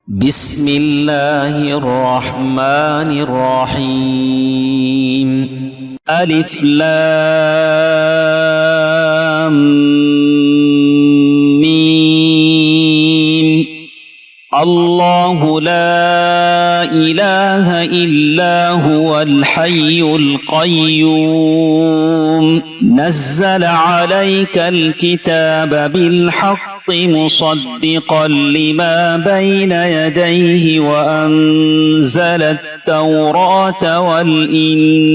بسم الله الرحمن الرحيم ألف لام ميم الله لا إله إلا هو الحي القيوم نزل عليك الكتاب بالحق مصدقا لما بين يديه وأنزل التوراة والإنجيل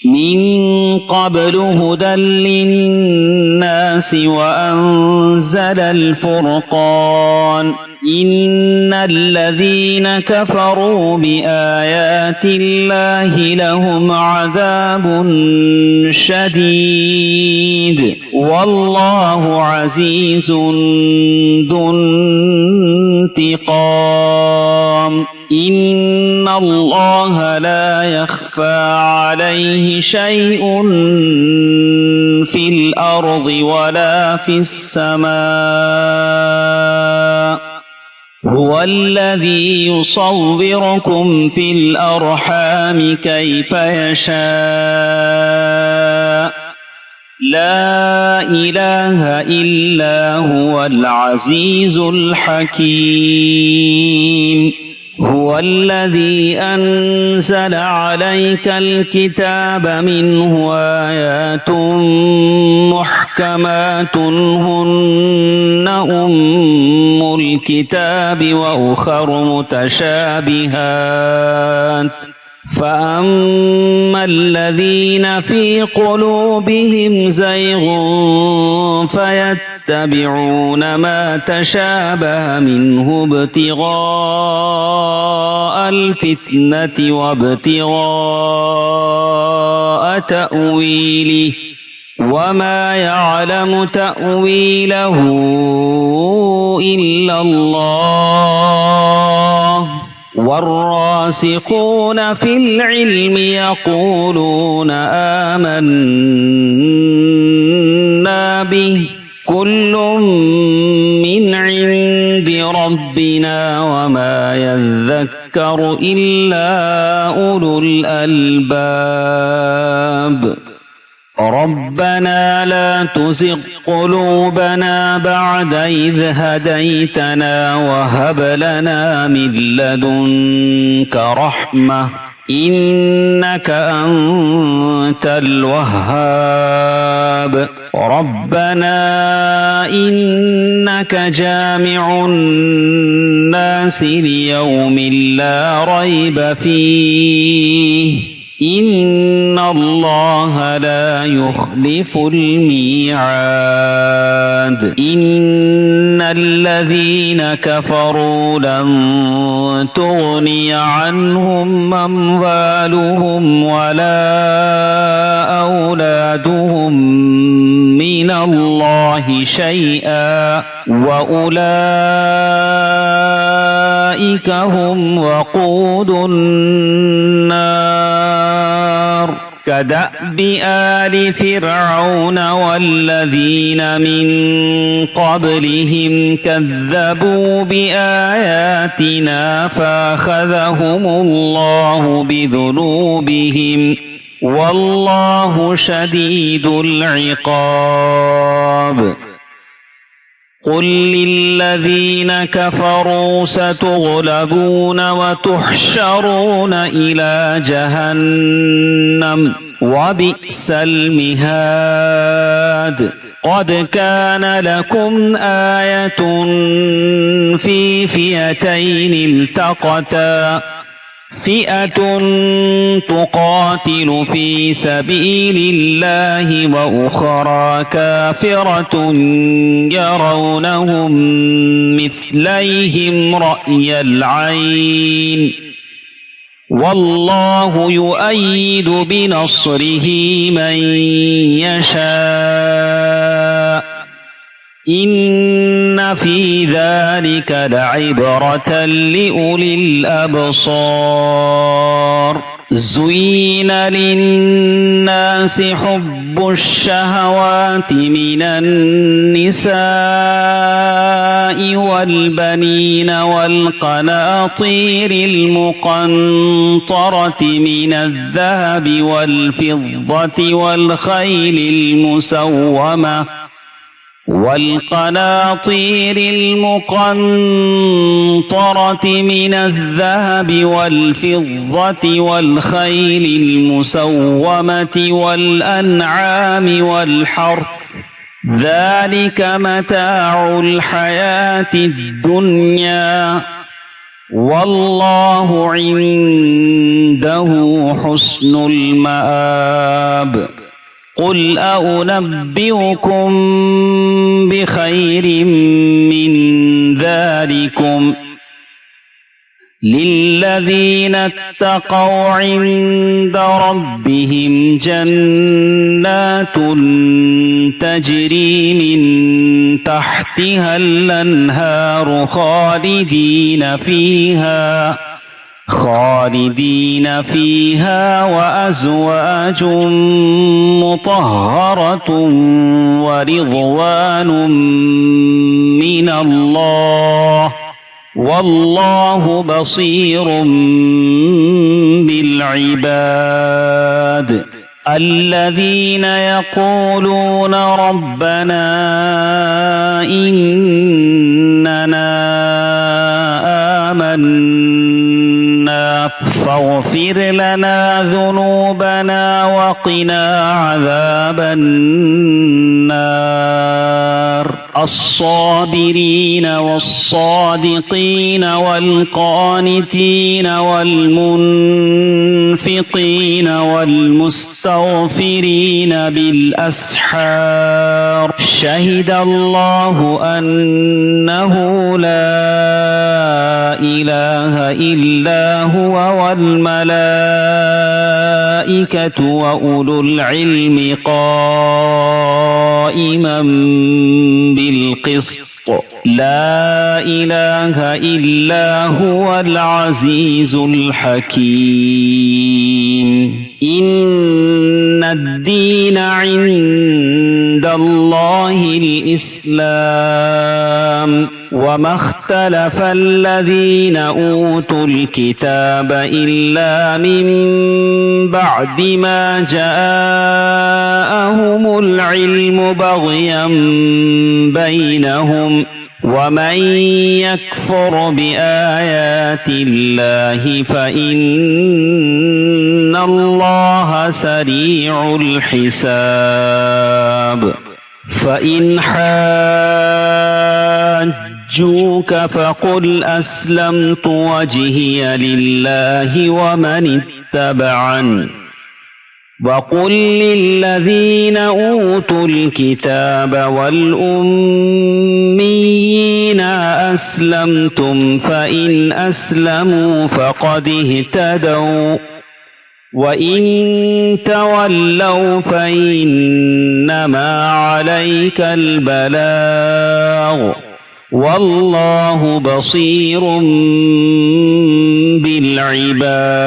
من قبل هدى للناس وأنزل الفرقان إن الذين كفروا بآيات الله لهم عذاب شديد والله عزيز ذو انتقام إن الله لا يخفى عليه شيء في الأرض ولا في السماء هو الذي يصوركم في الأرحام كيف يشاء لا إله إلا هو العزيز الحكيم هو الذي أنزل عليك الكتاب منه آيات محكمات هن أم الكتاب وأخر متشابهات فأما الذين في قلوبهم زيغ فيتبعون ما تشابه منه ابتغاء الفتنة وابتغاء تأويله وما يعلم تأويله إلا الله والراسخون في العلم يقولون آمنا به كل من عند ربنا وما يذكر إلا أولو الألباب ربنا لا تزغ قلوبنا بعد إذ هديتنا وهب لنا من لدنك رحمة إنك أنت الوهاب ربنا إنك جامع الناس ليوم لا ريب فيه إن الله لا يخلف الميعاد إن الذين كفروا لن تغني عنهم أموالهم ولا أولادهم من الله شيئا وأولئك هم وقود النار كدأب آل فرعون والذين من قبلهم كذبوا بآياتنا فأخذهم الله بذنوبهم والله شديد العقاب قل للذين كفروا ستغلبون وتحشرون إلى جهنم وبئس المهاد قد كان لكم آية في فئتين التقتا فئة تقاتل في سبيل الله وأخرى كافرة يرونهم مثليهم رأي العين والله يؤيد بنصره من يشاء إن في ذلك لعبرة لأولي الأبصار زين للناس حب الشهوات من النساء والبنين والقناطير المقنطرة من الذهب والفضة والقناطير المقنطرة من الذهب والفضة والخيل المسومة والأنعام والحرث ذلك متاع الحياة الدنيا والله عنده حسن المآب قل أنبئكم بخير من ذلكم للذين اتقوا عند ربهم جنات تجري من تحتها الأنهار خالدين فيها وأزواج مطهرة ورضوان من الله والله بصير بالعباد الذين يقولون ربنا إننا آمنا فاغفر لنا ذنوبنا وقنا عذاب النار الصابرين والصادقين والقانتين والمنفقين والمستغفرين بالأسحار شهد الله أنه لا إله إلا هو والملائكة وأولو العلم قائما بالقسط لا إله إلا هو العزيز الحكيم إن الدين عند الله الإسلام وما اختلف الذين أوتوا الكتاب إلا من بعد ما جاءهم العلم بغيا بينهم ومن يكفر بآيات الله فإن الله سريع الحساب فإن حاجوك فقل أسلمت وجهي لله ومن اتبعني وقل للذين أوتوا الكتاب والأميين أسلمتم فإن أسلموا فقد اهتدوا وإن تولوا فإنما عليك البلاغ والله بصير بالعباد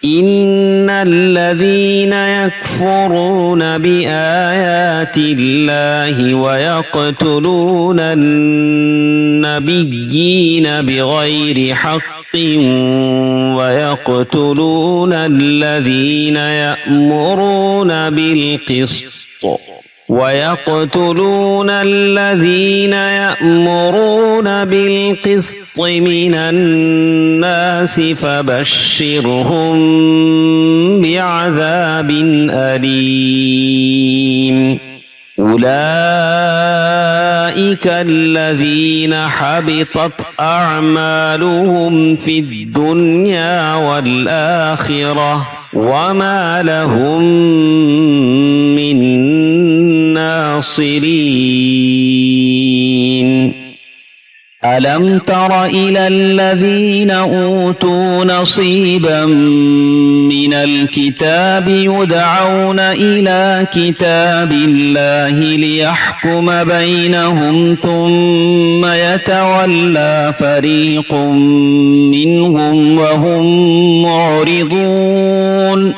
إن الذين يكفرون بآيات الله ويقتلون النبيين بغير حق ويقتلون الذين يأمرون بالقسط من الناس فبشرهم بعذاب أليم أولئك الذين حبطت أعمالهم في الدنيا والآخرة وما لهم من ناصرين ألم تر إلى الذين أوتوا نصيبا من الكتاب يدعون إلى كتاب الله ليحكم بينهم ثم يتولى فريق منهم وهم معرضون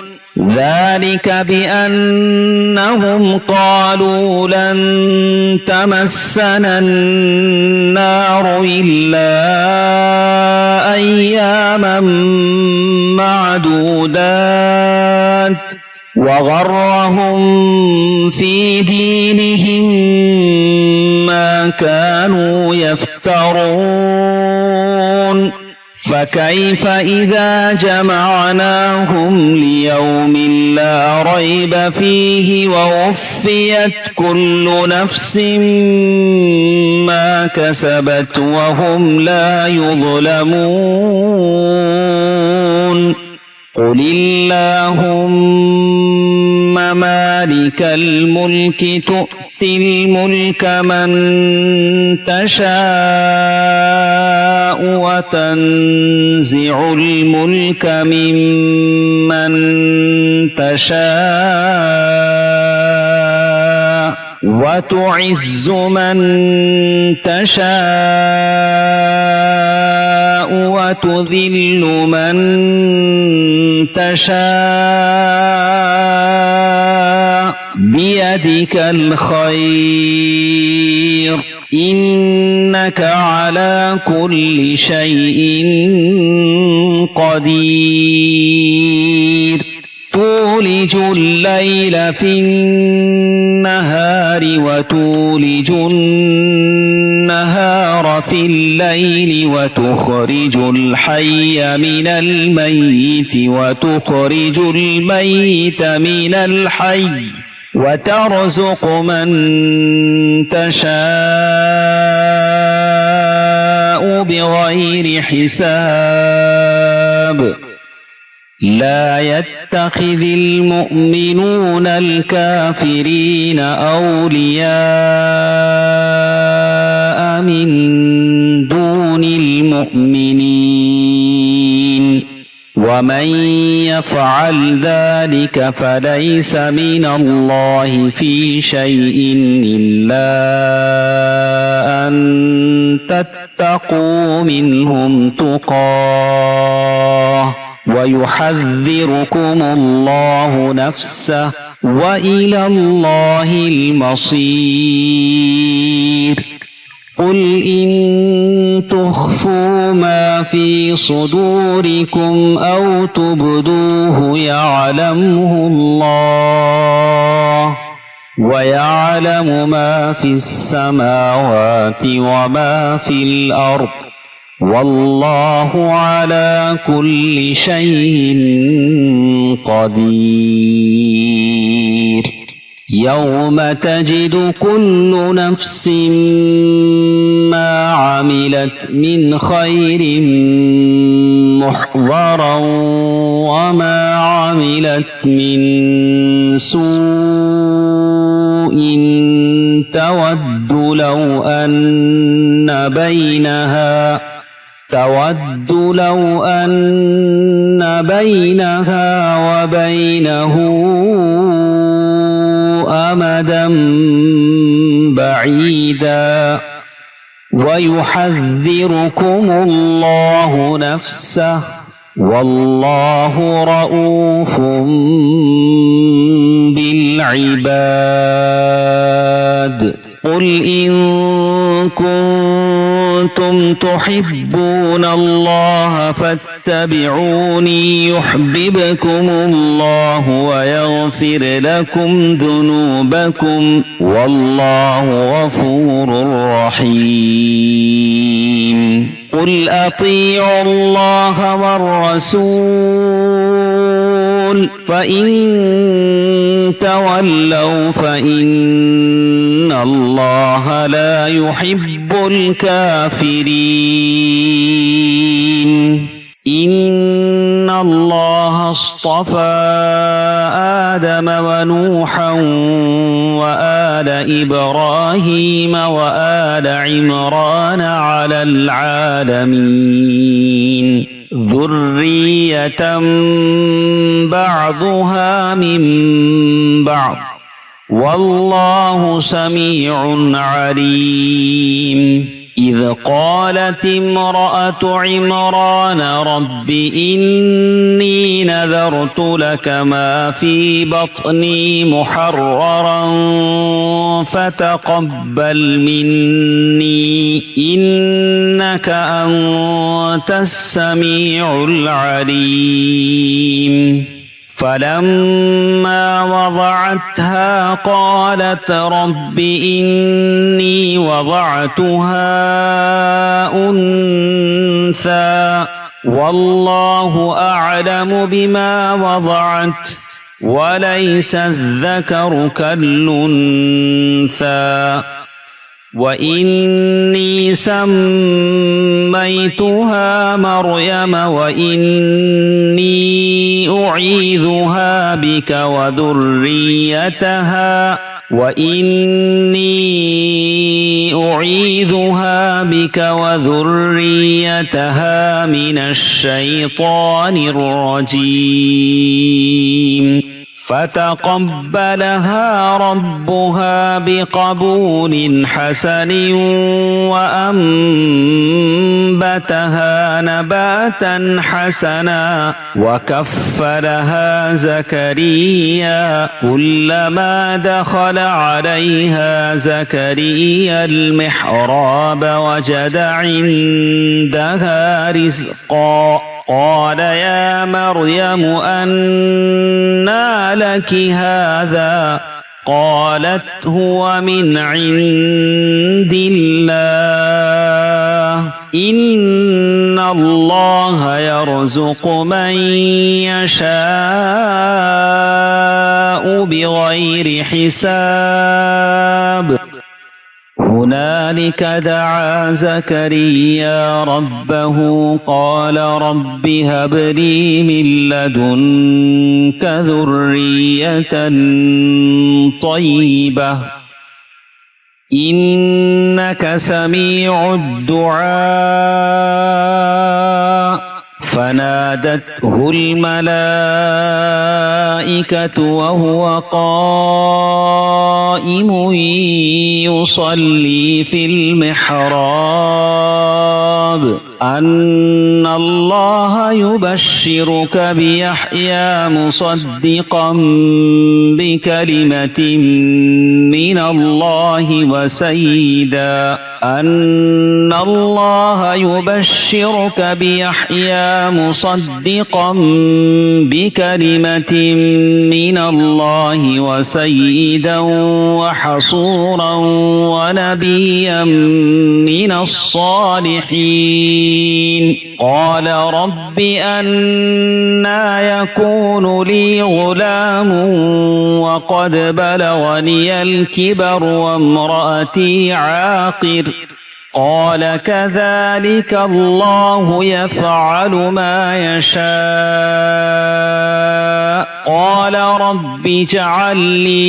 ذلك بأنهم قالوا لن تمسنا النار إلا أياما معدودات وغرهم في دينهم ما كانوا يفترون فكيف إذا جمعناهم ليوم لا ريب فيه ووفيت كل نفس ما كسبت وهم لا يظلمون قل اللهم مالك الملك تؤتي الملك من تشاء وتنزع الملك ممن تشاء وتعز من تشاء وتذل من تشاء بيدك الخير إنك على كل شيء قدير تولج الليل في النهار وتولج النهار في الليل وتخرج الحي من الميت وتخرج الميت من الحي وترزق من تشاء بغير حساب لا يتخذ المؤمنون الكافرين أولياء من دون المؤمنين ومن يفعل ذلك فليس من الله في شيء إلا أن تتقوا منهم تقاه ويحذركم الله نفسه وإلى الله المصير قل إن تخفوا ما في صدوركم أو تبدوه يعلمه الله ويعلم ما في السماوات وما في الأرض والله على كل شيء قدير يوم تجد كل نفس ما عملت من خير محضرا وما عملت من سوء تود لو أن بينها وبينه أمدا بعيدا ويحذركم الله نفسه والله رؤوف بالعباد قل إن كنتم تحبون الله فاتبعوني يحببكم الله ويغفر لكم ذنوبكم والله غفور رحيم قل أطيعوا الله والرسول فإن تولوا فإن الله لا يحب الكافرين إن الله اصطفى آدم ونوحا وآل إبراهيم وآل عمران على العالمين ذرية بعضها من بعض والله سميع عليم إذ قالت امرأة عمران رب إني نذرت لك ما في بطني محررا فتقبل مني إنك أنت السميع العليم فلما وضعتها قالت رب إني وضعتها أنثى والله أعلم بما وضعت وليس الذكر كالأنثى وإني سميتها مريم وإني أعيذها بك وذريتها من الشيطان الرجيم فتقبلها ربها بقبول حسن وأنبتها نباتا حسنا وكفلها زكريا كلما دخل عليها زكريا المحراب وجد عندها رزقا قال يا مريم أنى لك هذا قالت هو من عند الله إن الله يرزق من يشاء بغير حساب هنالك دعا زكريا ربه قال رب هب لي من لدنك ذرية طيبة إنك سميع الدعاء فنادته الملائكة وهو قائم يصلي في المحراب أن الله يبشرك بيحيى مصدقا بكلمة من الله وسيدا أن الله يبشرك بيحيى مصدقا بكلمة من الله وسيدا وحصورا ونبيا من الصالحين قال رب أنى يكون لي غلام وقد بلغني الكبر وامرأتي عاقر قال كذلك الله يفعل ما يشاء قال رب اجعل لي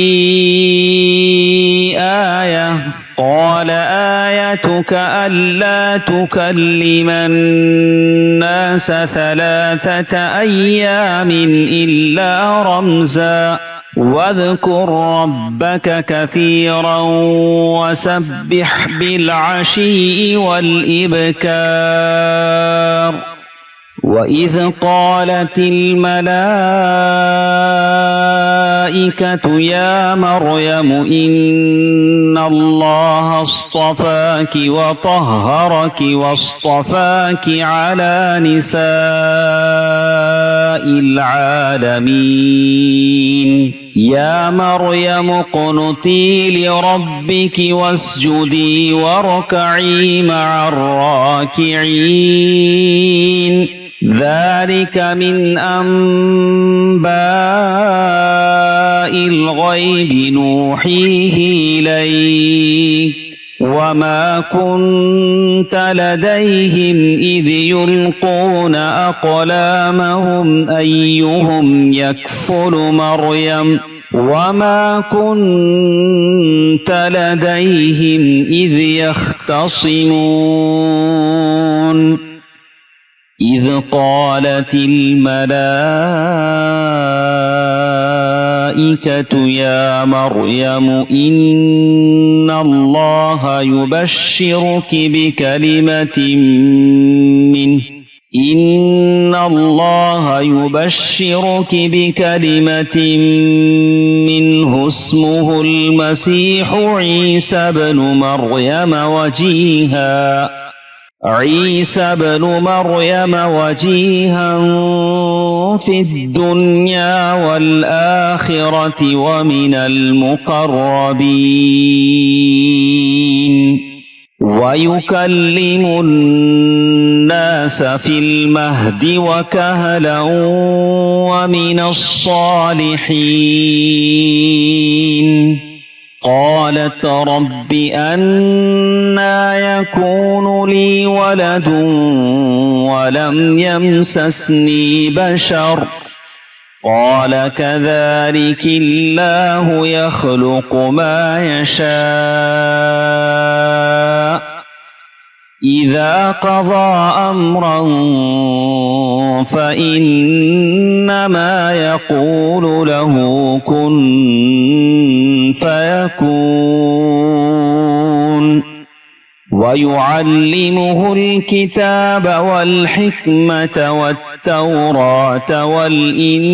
آية قال آيتك ألا تكلم الناس 3 أيام إلا رمزا واذكر ربك كثيرا وسبح بالعشي والإبكار وإذ قالت الملائكة يا مريم إن الله اصطفاك وطهرك واصطفاك على نساء العالمين يا مريم اقنتي لربك واسجدي واركعي مع الراكعين ذلك من أنباء الغيب نوحيه إليك وما كنت لديهم إذ يلقون أقلامهم أيهم يكفل مريم وما كنت لديهم إذ يختصمون إذ قالت الملائكة يا مريم إن الله يبشرك بكلمة منه اسمه المسيح عيسى بن مريم وجيها في الدنيا والآخرة ومن المقربين ويكلم الناس في المهد وكهلا ومن الصالحين قالت رب أنى يكون لي ولد ولم يمسسني بشر قال كذلك الله يخلق ما يشاء إذا قضى أمرا فإنما يقول له كن فيكون ويعلمه الكتاب والحكمة والتوراة والإنجيل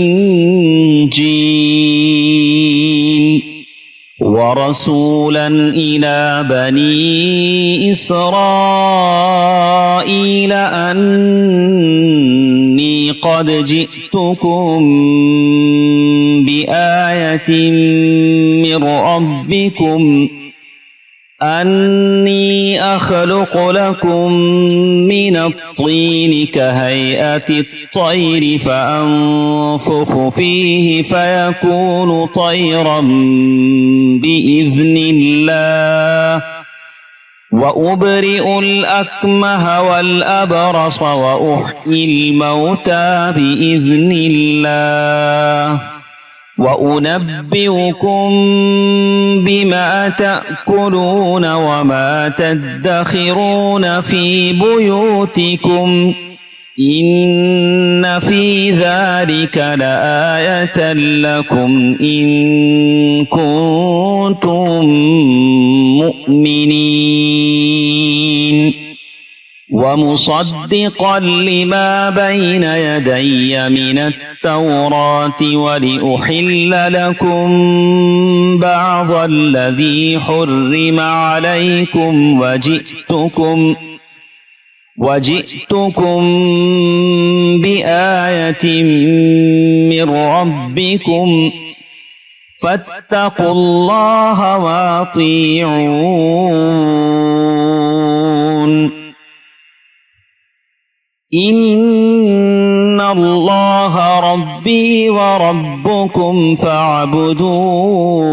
ورسولا إلى بني إسرائيل أني قد جئتكم بآية من ربكم أني أخلق لكم من الطين كهيئة الطير فأنفخ فيه فيكون طيرا بإذن الله وأبرئ الأكمه والأبرص وأحيي الموتى بإذن الله وأنبئكم بما تأكلون وما تدخرون في بيوتكم إن في ذلك لآية لكم إن كنتم مؤمنين ومصدقا لما بين يدي من التوراة ولأحل لكم بعض الذي حرم عليكم وجئتكم بآية من ربكم فاتقوا الله وأطيعون إن الله ربي وربكم فاعبدوه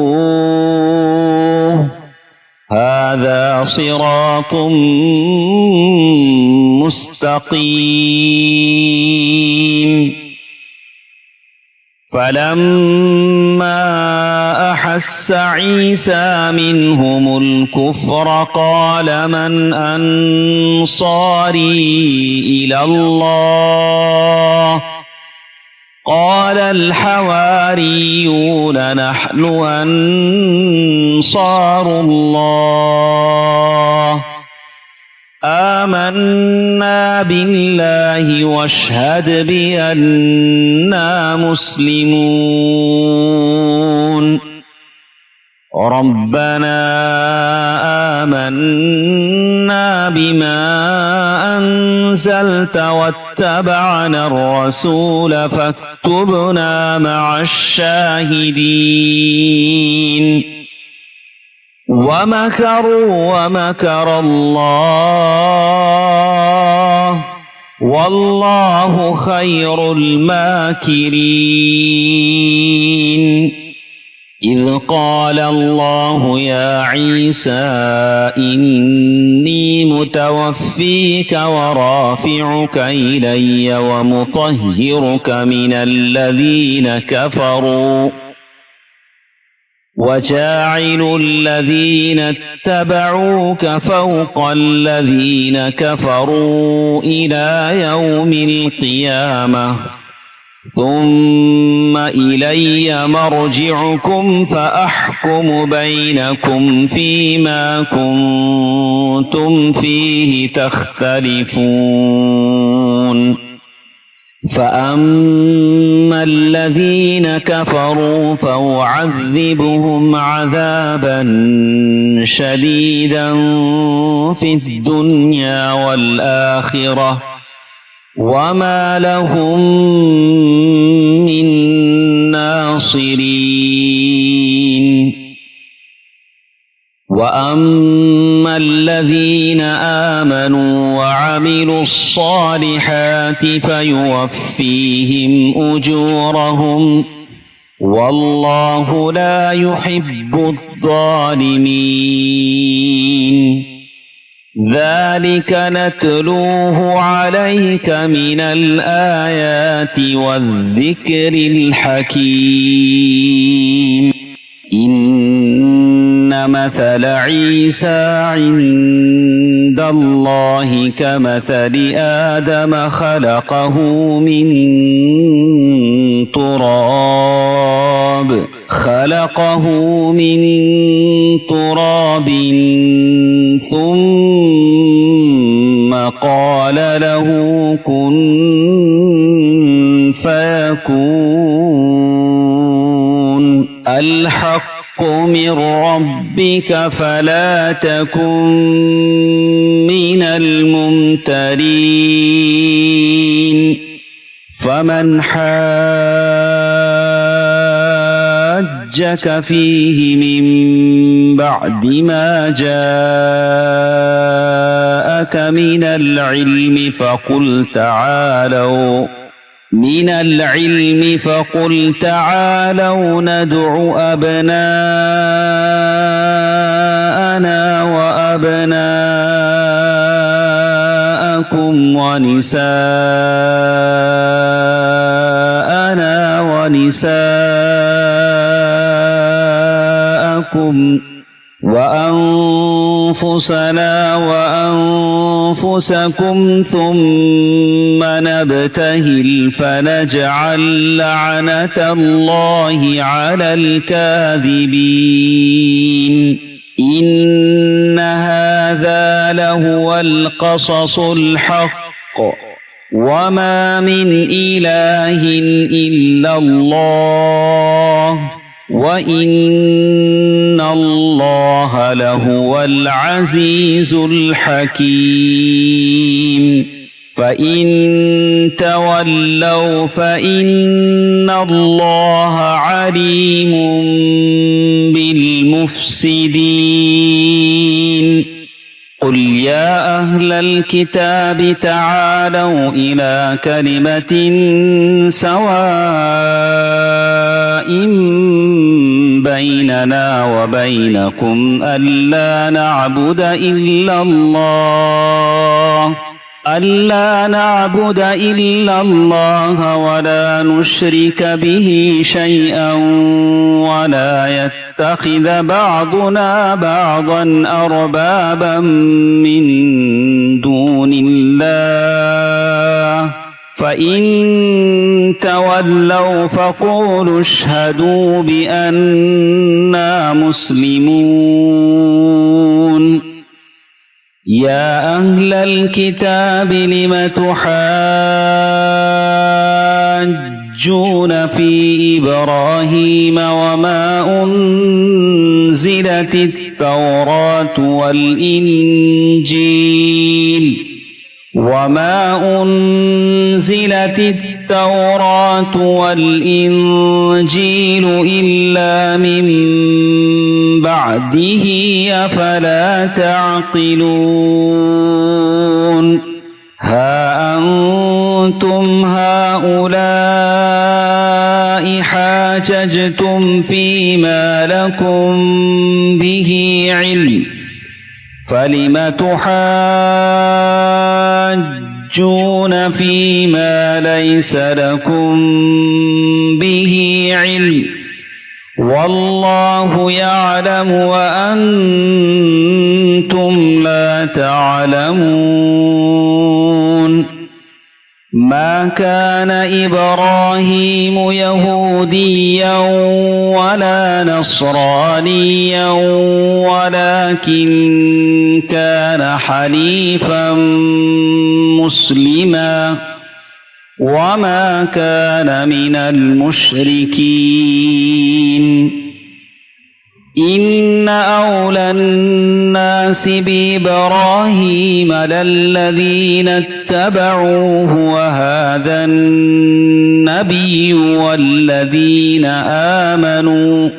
هذا صراط مستقيم فلما أحس عيسى منهم الكفر قال من أنصاري إلى الله قال الحواريون نحن أنصار الله آمنا بالله واشهد بأننا مسلمون ربنا آمنا بما أنزلت واتبعنا الرسول فاكتبنا مع الشاهدين ومكروا ومكر الله والله خير الماكرين إذ قال الله يا عيسى إني متوفيك ورافعك إلي ومطهرك من الذين كفروا وجاعل الذين اتبعوك فوق الذين كفروا إلى يوم القيامة ثم إلي مرجعكم فأحكم بينكم فيما كنتم فيه تختلفون فأما الذين كفروا فأعذبهم عذابا شديدا في الدنيا والآخرة وما لهم من ناصرين وأما الذين آمنوا وعملوا الصالحات فيوفيهم أجورهم والله لا يحب الظالمين ذلك نتلوه عليك من الآيات والذكر الحكيم إن مثل عيسى عند الله كمثل آدم خلقه من تراب ثم قال له كن فيكون الحق من ربك فلا تكن من الممترين فمن حاجك فيه من بعد ما جاءك من العلم فقل تعالوا ندع أبناءنا وأبناءكم ونساءنا ونساءكم وأنفسنا وأنفسكم ثم نبتهل فنجعل لعنة الله على الكاذبين إن هذا لهو القصص الحق وما من إله إلا الله وإن الله لهو العزيز الحكيم فإن تولوا فإن الله عليم بالمفسدين قل يا أهل الكتاب تعالوا إلى كلمة سواء بيننا وبينكم ألا نعبد إلا الله ولا نشرك به شيئا ولا يتخذ بعضنا بعضا أربابا من دون الله فإن تولوا فقولوا اشهدوا بأننا مسلمون يا أهل الكتاب لم تحاجون في إبراهيم وما أنزلت التوراة والإنجيل إلا من بعده أفلا تعقلون ها أنتم هؤلاء حاججتم فيما لكم به علم فلم تحاجون فيما ليس لكم به علم والله يعلم وأنتم لا تعلمون ما كان إبراهيم يهوديا ولا نصرانيا ولكن كان حنيفا مسلما وما كان من المشركين إن أولى الناس بإبراهيم للذين اتبعوه وهذا النبي والذين آمنوا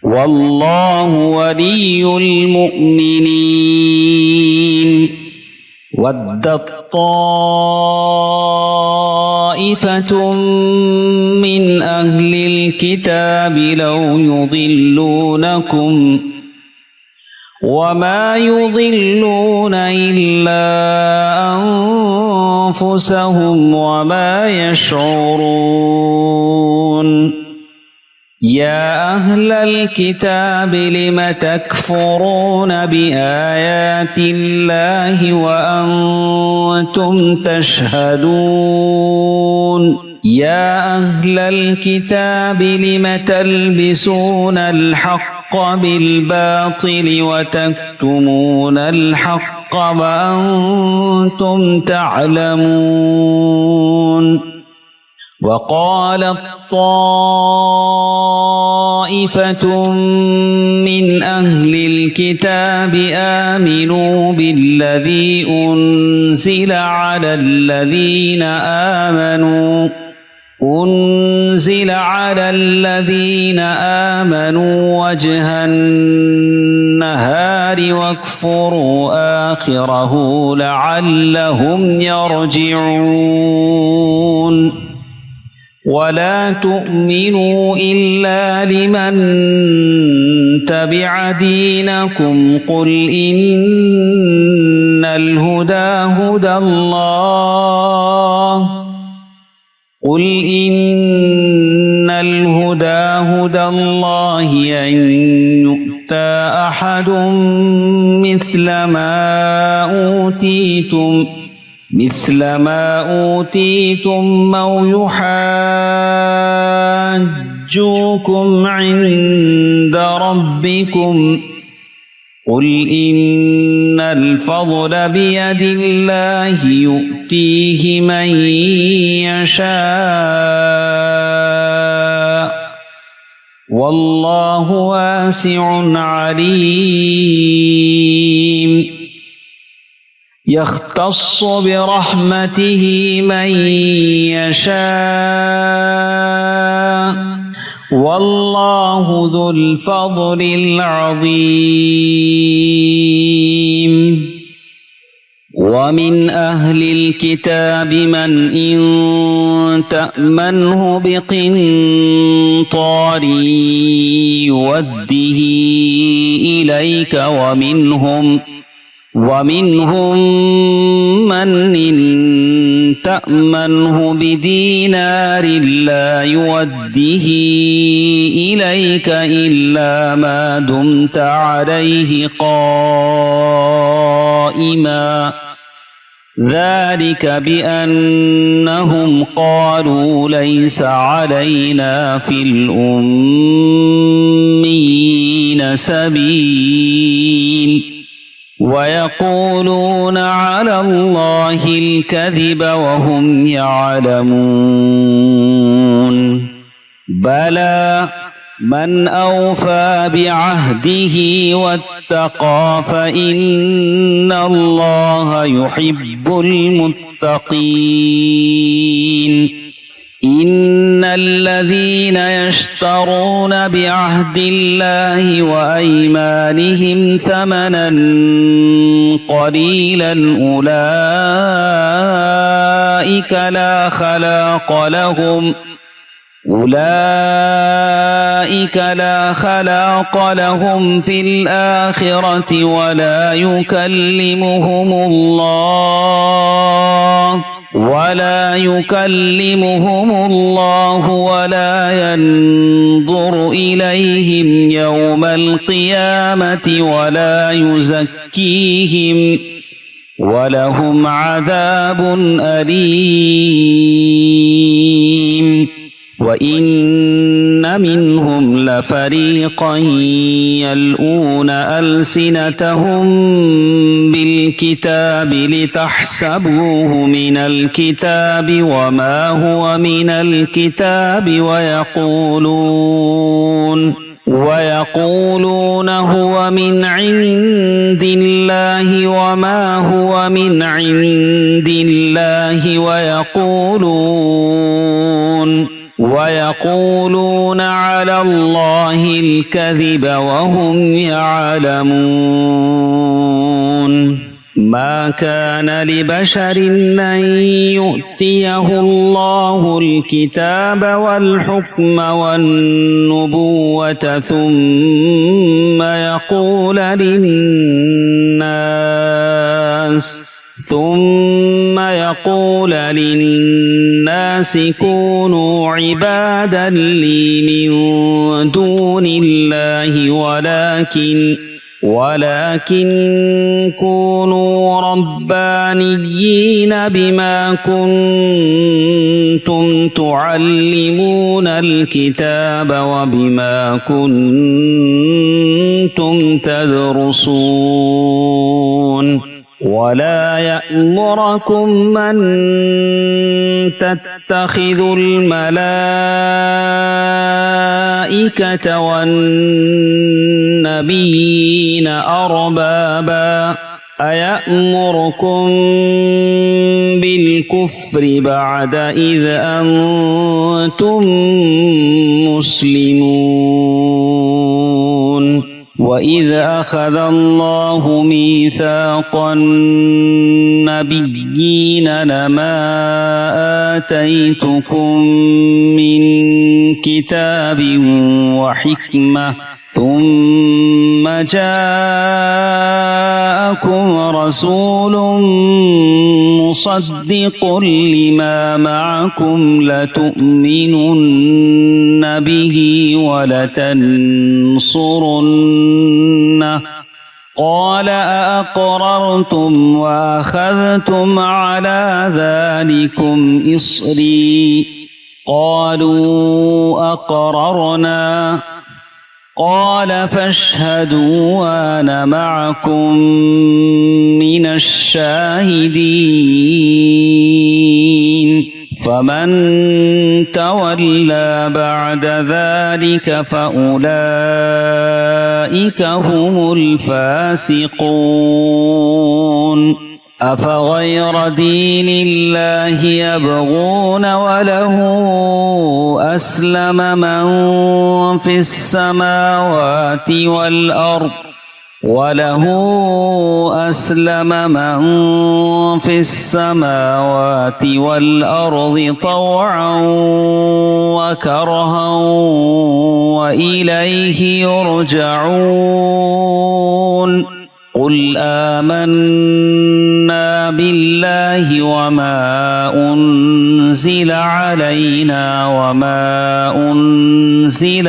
والله ولي المؤمنين ودت طائفة من أهل الكتاب لو يضلونكم وما يضلون إلا أنفسهم وما يشعرون يا أهل الكتاب لم تكفرون بآيات الله وأنتم تشهدون يا أهل الكتاب لم تلبسون الحق بالباطل وتكتمون الحق وأنتم تعلمون وقالت طائفة من أهل الكتاب آمنوا بالذي أنزل على الذين آمنوا وجه النهار واكفروا آخره لعلهم يرجعون ولا تؤمنوا إلا لمن تبع دينكم قل إن الهدى هدى الله أن يؤتى أحد مثل ما أوتيتم أو يحاجوكم عند ربكم قل إن الفضل بيد الله يؤتيه من يشاء والله واسع عليم يختص برحمته من يشاء والله ذو الفضل العظيم ومن أهل الكتاب من إن تأمنه بقنطار يوده إليك ومنهم من إن تأمنه بدينار لا يوده إليك إلا ما دمت عليه قائما ذلك بأنهم قالوا ليس علينا في الأميين سبيل ويقولون على الله الكذب وهم يعلمون بلى من أوفى بعهده واتقى فإن الله يحب المتقين إن الذين يشترون بعهد الله وأيمانهم ثمنا قليلا أولئك لا خلاق لهم في الآخرة ولا يكلمهم الله ولا يكلمهم الله ولا ينظر إليهم يوم القيامة ولا يزكيهم ولهم عذاب أليم وإن منهم لفريقا يلؤون ألسنتهم بالكتاب لتحسبوه من الكتاب وما هو من الكتاب ويقولون هو من عند الله وما هو من عند الله ويقولون على الله الكذب وهم يعلمون ما كان لبشر أن يؤتيه الله الكتاب والحكم والنبوة ثم يقول للناس كونوا عبادا لي من دون الله ولكن كونوا ربانيين بما كنتم تعلمون الكتاب وبما كنتم تدرسون ولا يأمركم أن تتخذوا الملائكة والنبيين أربابا أيأمركم بالكفر بعد إذ أنتم مسلمون وإذ أخذ الله ميثاق النبيين لما آتيتكم من كتاب وحكمة ثم جاءكم رسول مصدق لما معكم لتؤمنن به ولتنصرنه قال أأقررتم وأخذتم على ذلكم إصري قالوا أقررنا قال فاشهدوا وأنا معكم من الشاهدين فمن تولى بعد ذلك فأولئك هم الفاسقون أفغير دين الله يبغون وله أسلم من في السماوات والأرض طوعا وكرها وإليه يرجعون قل آمنا بالله وما أنزل علينا وما أنزل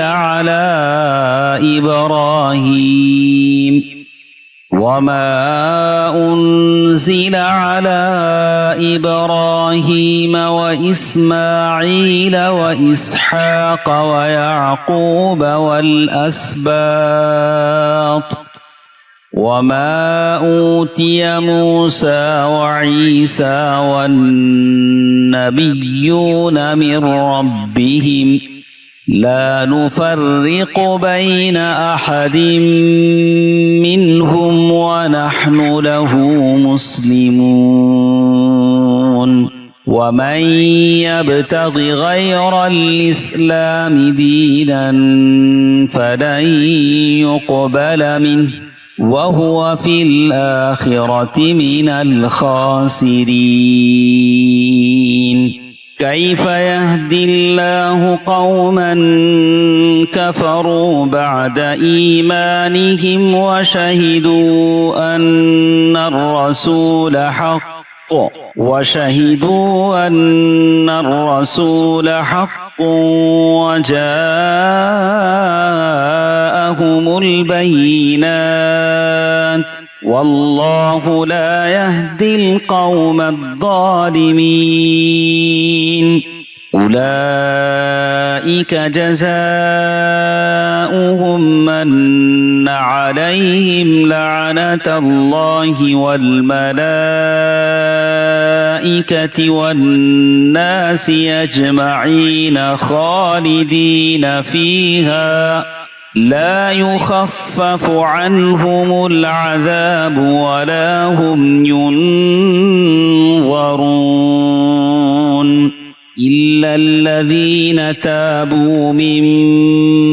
على إبراهيم وإسماعيل وإسحاق ويعقوب والأسباط وما أوتي موسى وعيسى والنبيون من ربهم لا نفرق بين أحد منهم ونحن له مسلمون ومن يبتغ غير الإسلام دينا فلن يقبل منه وهو في الآخرة من الخاسرين كيف يهدي الله قوما كفروا بعد إيمانهم وشهدوا أن الرسول حق وشهدوا أن الرسول حق وجاءهم البينات والله لا يهدي القوم الظالمين أولئك جزاؤهم أن عليهم لعنة الله والملائكة والناس أجمعين خالدين فيها لا يخفف عنهم العذاب ولا هم ينظرون إلا الذين تابوا من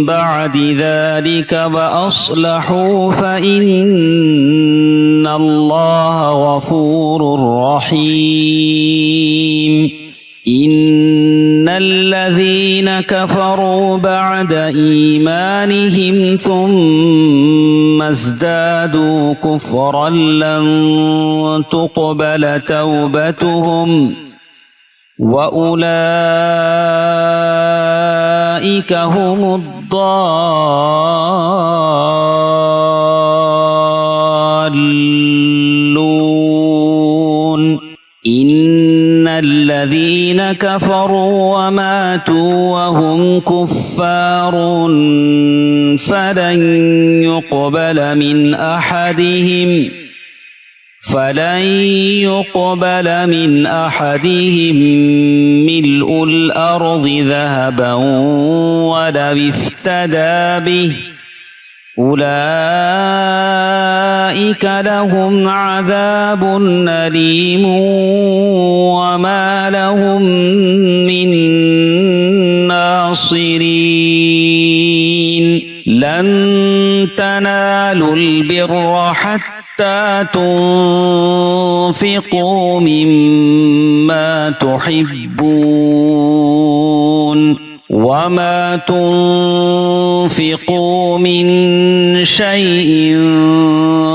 بعد ذلك وأصلحوا فإن الله غفور رحيم إن الذين كفروا بعد إيمانهم ثم ازدادوا كفرا لن تقبل توبتهم وأولئك هم الضالون إن الذين كفروا وماتوا وهم كفار فلن يقبل من أحدهم ملء الأرض ذهبا ولو افتدى به أولئك لهم عذاب أليم وما لهم من ناصرين لن تنالوا البر حتى تنفقوا مما تحبون وما تنفقوا من شيء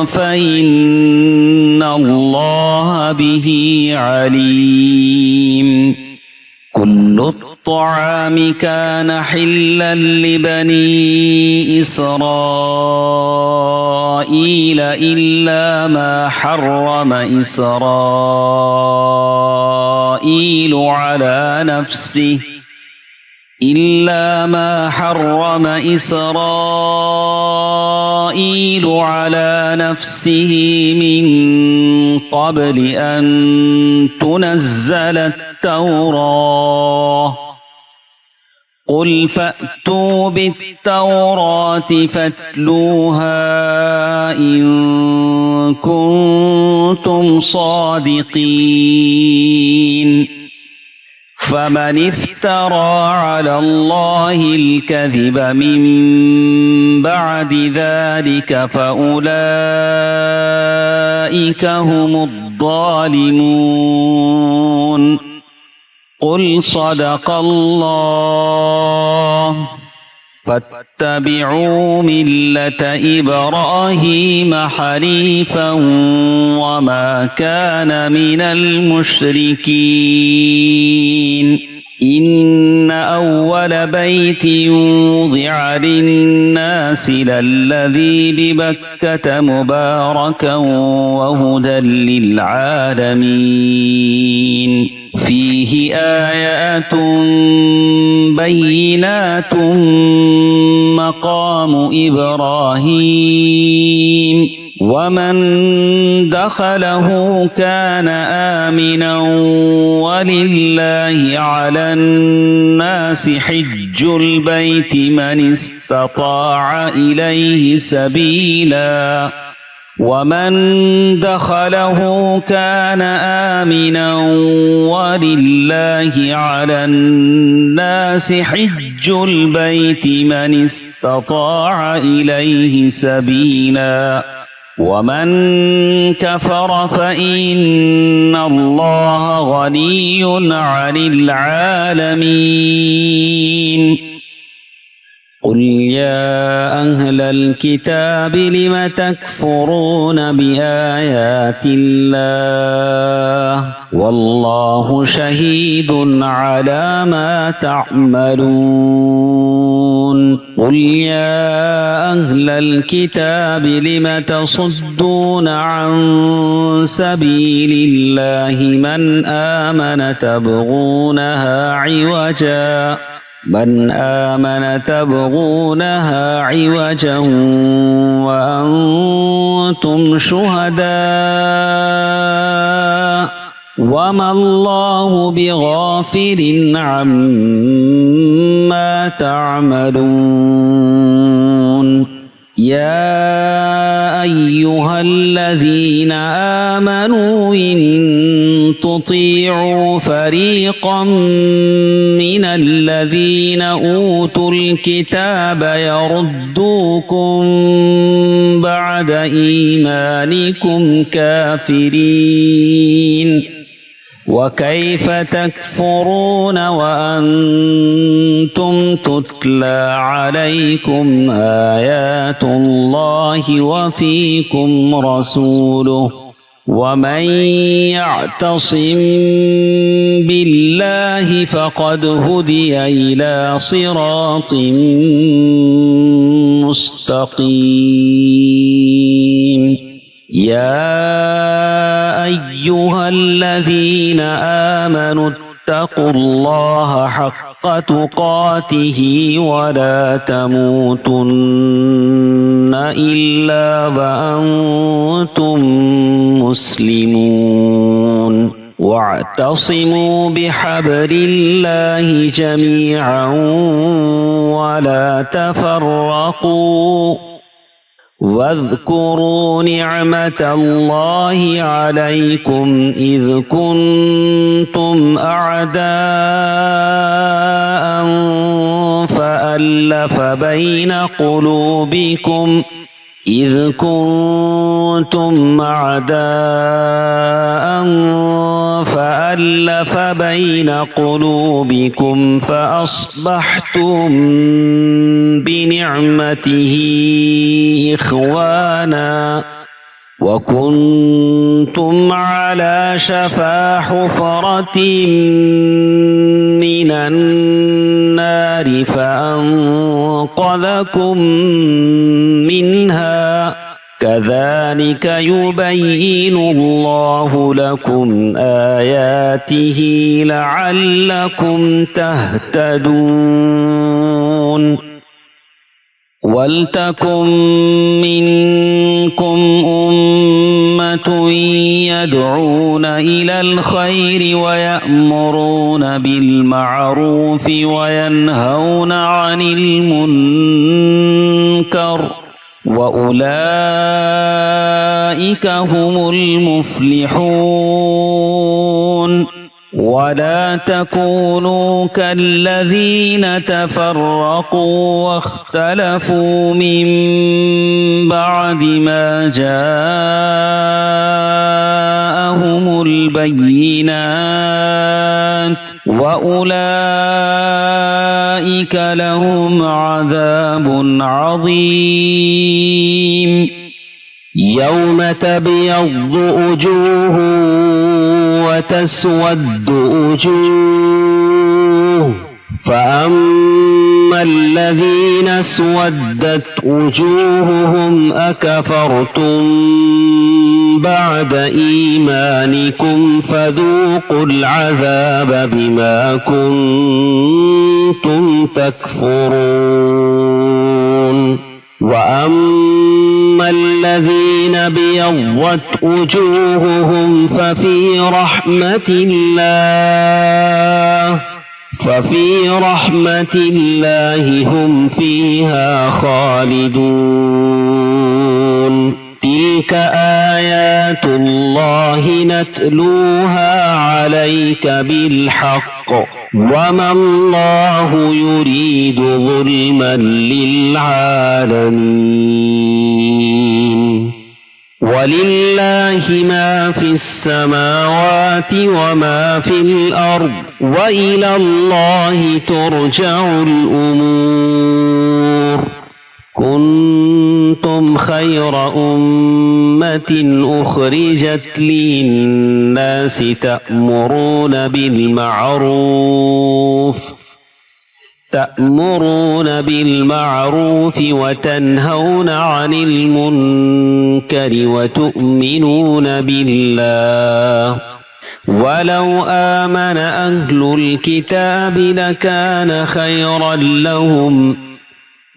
فإن الله به عليم كل الطعام كان حلا لبني إسرائيل إلا ما حرم إسرائيل على نفسه من قبل أن تنزل التوراة قل فأتوا بالتوراة فاتلوها إن كنتم صادقين فمن افترى على الله الكذب من بعد ذلك فأولئك هم الظالمون قل صدق الله فاتبعوا ملة إبراهيم حنيفا وما كان من المشركين إن أول بيت وضع للناس للذي ببكة مباركا وهدى للعالمين فيه آيات بينات مقام إبراهيم ومن دخله كان آمنا ولله على الناس حج البيت من استطاع إليه سبيلا ومن دخله كان آمنا ولله على الناس حج البيت من استطاع إليه سبيلا ومن كفر فإن الله غني عن العالمين قل يا أهل الكتاب لم تكفرون بآيات الله والله شهيد على ما تعملون قل يا أهل الكتاب لم تصدون عن سبيل الله من آمن تبغونها عوجا وأنتم شهداء وما الله بغافل عما تعملون يا أيها الذين آمنوا إن تطيعوا فريقا من الذين أوتوا الكتاب يردوكم بعد إيمانكم كافرين وكيف تكفرون وأنتم تتلى عليكم آيات الله وفيكم رسوله ومن يعتصم بالله فقد هدي إلى صراط مستقيم يا أيها الذين آمنوا اتقوا الله حق تقاته ولا تموتن إلا وأنتم مسلمون واعتصموا بحبل الله جميعا ولا تفرقوا واذكروا نعمة الله عليكم إذ كنتم أعداء فألف بين قلوبكم فأصبحتم بنعمته إخوانا وكنتم على شفا حفرة من النار فأنقذكم منها كذلك يبين الله لكم آياته لعلكم تهتدون ولتكن منكم أمة يدعون إلى الخير ويأمرون بالمعروف وينهون عن المنكر وأولئك هم المفلحون ولا تكونوا كالذين تفرقوا واختلفوا من بعد ما جاءهم البينات وأولئك لهم عذاب عظيم يوم تبيض وجوه وتسود وجوه فأما الذين اسودت وجوههم أكفرتم بعد إيمانكم فذوقوا العذاب بما كنتم تكفرون وأما الذين بيضت وجوههم ففي رحمة الله هم فيها خالدون تلك آيات الله نتلوها عليك بالحق وما الله يريد ظلما للعالمين ولله ما في السماوات وما في الأرض وإلى الله ترجع الأمور كنتم خير أمة أخرجت للناس تأمرون بالمعروف وتنهون عن المنكر وتؤمنون بالله ولو آمن أهل الكتاب لكان خيرا لهم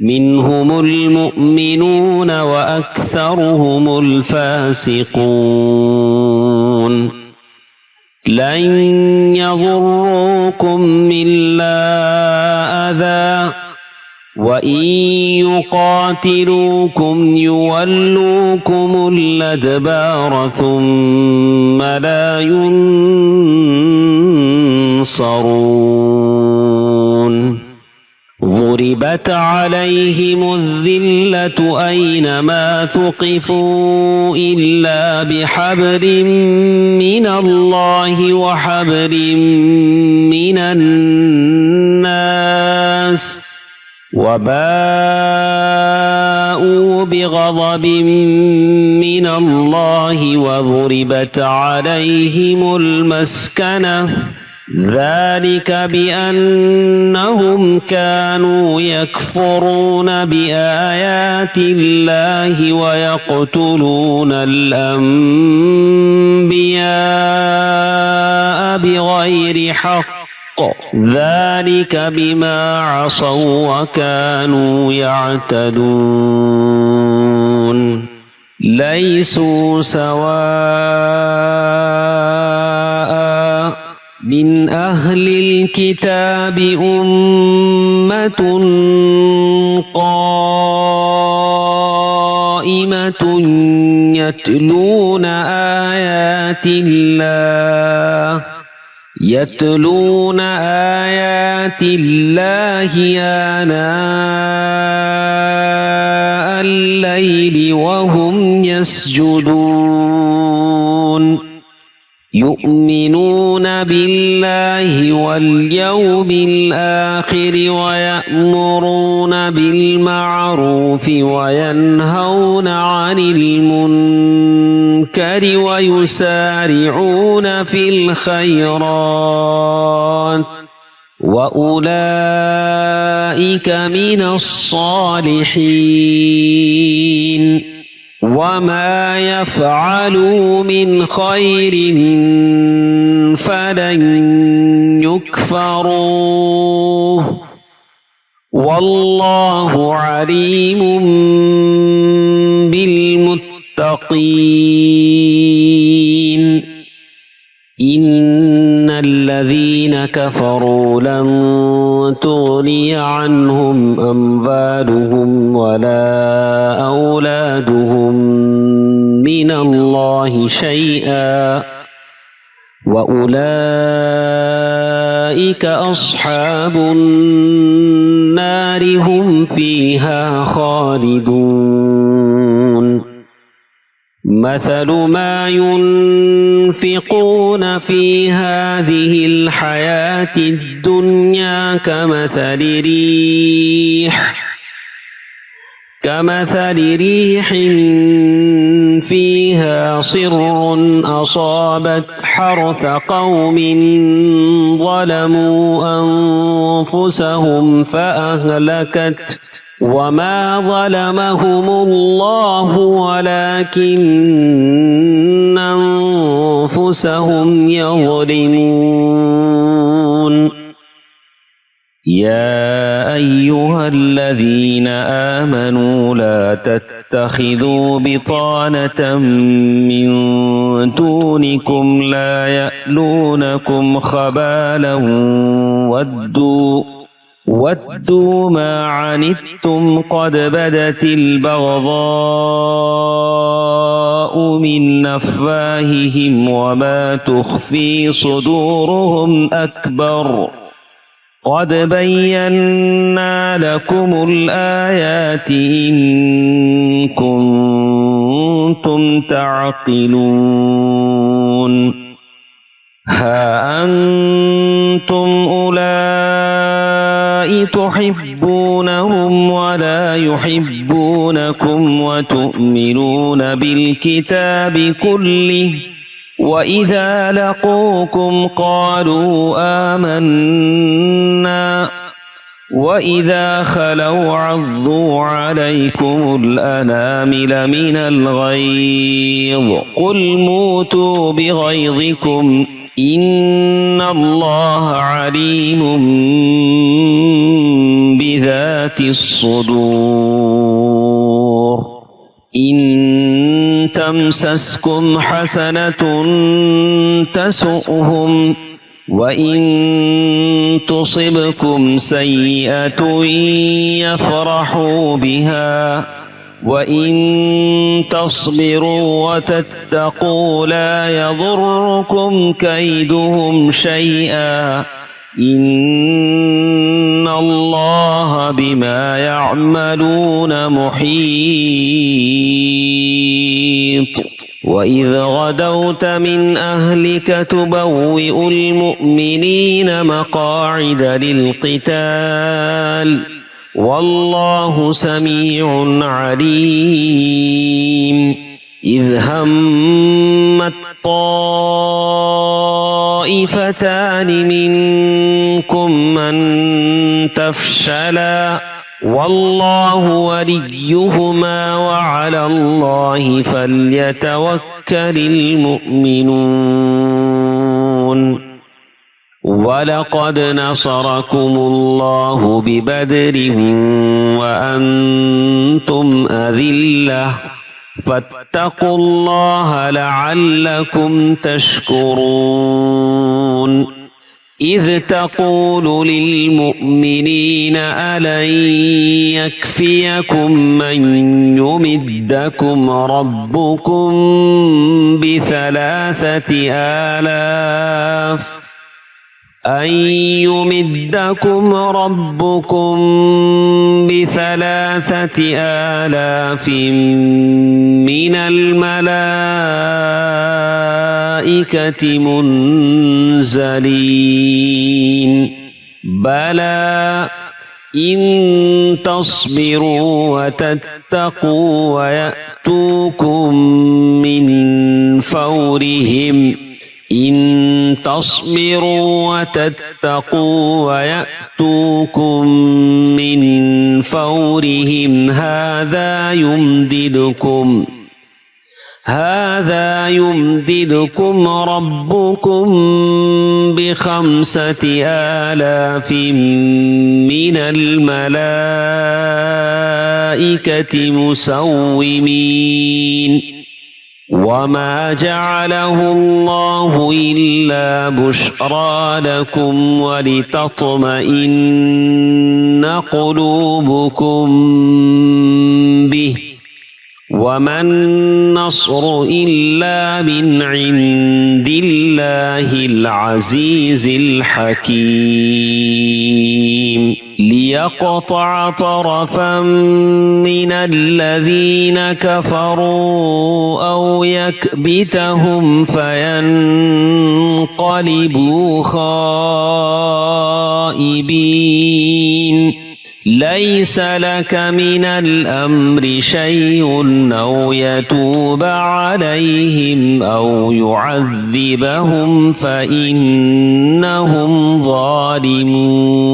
منهم المؤمنون وأكثرهم الفاسقون لن يضروكم إلا أذى وإن يقاتلوكم يولوكم الأدبار ثم لا ينصرون ضربت عليهم الذلة أينما ثقفوا إلا بحبل من الله وحبل من الناس وباءوا بغضب من الله وضربت عليهم المسكنة ذلك بأنهم كانوا يكفرون بآيات الله ويقتلون الأنبياء بغير حق ذلك بما عصوا وكانوا يعتدون ليسوا سواء من أهل الكتاب أمة قائمة يتلون آيات الله آناء الليل وهم يسجدون يؤمنون بالله واليوم الآخر ويأمرون بالمعروف وينهون عن المنكر ويسارعون في الخيرات وأولئك من الصالحين وما يفعلوا من خير فلن يكفروه والله عليم بالمتقين إن الذين كفروا لن تغني عنهم أموالهم ولا أولادهم من الله شيئا وأولئك أصحاب النار هم فيها خالدون مثل ما ينفقون في هذه الحياة الدنيا كمثل ريح فيها صر أصابت حرث قوم ظلموا أنفسهم فأهلكت وما ظلمهم الله ولكن أنفسهم يظلمون يا أيها الذين آمنوا لا تتخذوا بطانة من دونكم لا يألونكم خبالا ودوا ما عنتم قد بدت البغضاء من أفواههم وما تخفي صدورهم أكبر قد بينا لكم الآيات إن كنتم تعقلون ها أنتم أولئك تحبونهم ولا يحبونكم يحبونكم وتؤمنون بالكتاب كله وإذا لقوكم قالوا آمنا وإذا خلوا عضوا عليكم الأنامل من الغيظ قل موتوا بغيظكم إن الله عليم بذات الصدور إن تمسسكم حسنة تسؤهم وإن تصبكم سيئة يفرحوا بها وإن تصبروا وتتقوا لا يضركم كيدهم شيئا إن الله بما يعملون محيط وإذ غدوت من أهلك تبوئ المؤمنين مقاعد للقتال والله سميع عليم إذ همت طائفتان منكم أن تفشلا والله وليهما وعلى الله فليتوكل المؤمنون ولقد نصركم الله ببدر وأنتم أذلة فاتقوا الله لعلكم تشكرون إذ تقول للمؤمنين ألن يكفيكم من يمدكم ربكم بثلاثة آلاف من الملائكة منزلين بلى إن تصبروا وتتقوا ويأتوكم من فورهم هذا يمددكم ربكم ب5,000 من الملائكة مسومين وما جعله الله إلا بشرى لكم ولتطمئن قلوبكم به وما النصر إلا من عند الله العزيز الحكيم ليقطع طرفا من الذين كفروا أو يكبتهم فينقلبوا خائبين ليس لك من الأمر شيء أو يتوب عليهم أو يعذبهم فإنهم ظالمون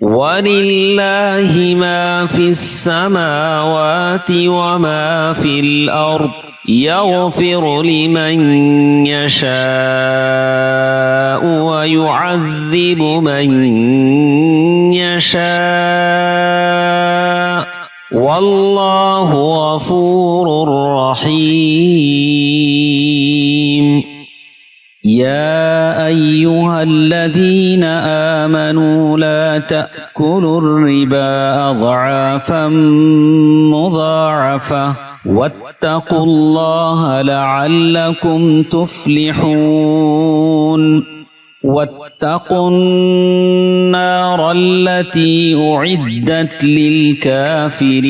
ولله ما في السماوات وما في الأرض يغفر لمن يشاء ويعذب من يشاء والله غفور رحيم يا أيها الذين آمنوا لا تأكلوا الربا أضعافا مضاعفة واتقوا الله لعلكم تفلحون واتقوا النار التي أعدت للكافرين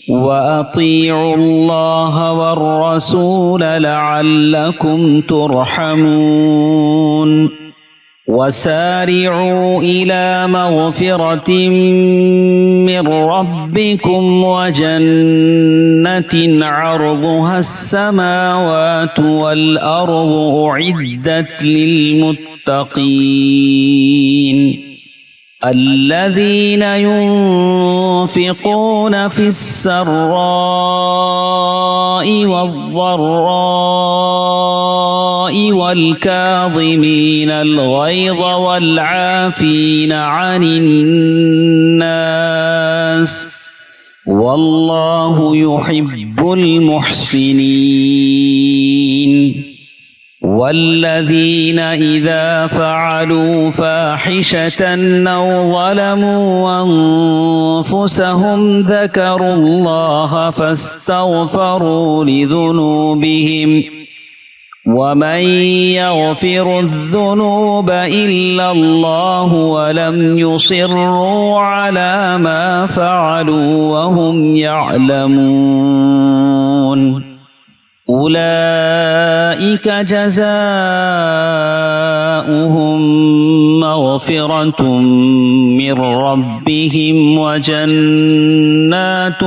وأطيعوا الله والرسول لعلكم ترحمون وسارعوا إلى مغفرة من ربكم وجنة عرضها السماوات والأرض أعدت للمتقين الذين ينفقون في السراء والضراء والكاظمين الغيظ والعافين عن الناس والله يحب المحسنين والذين إذا فعلوا فاحشة أو ظلموا أنفسهم ذكروا الله فاستغفروا لذنوبهم ومن يغفر الذنوب إلا الله ولم يصروا على ما فعلوا وهم يعلمون أولئك جزاؤهم مغفرة من ربهم وجنات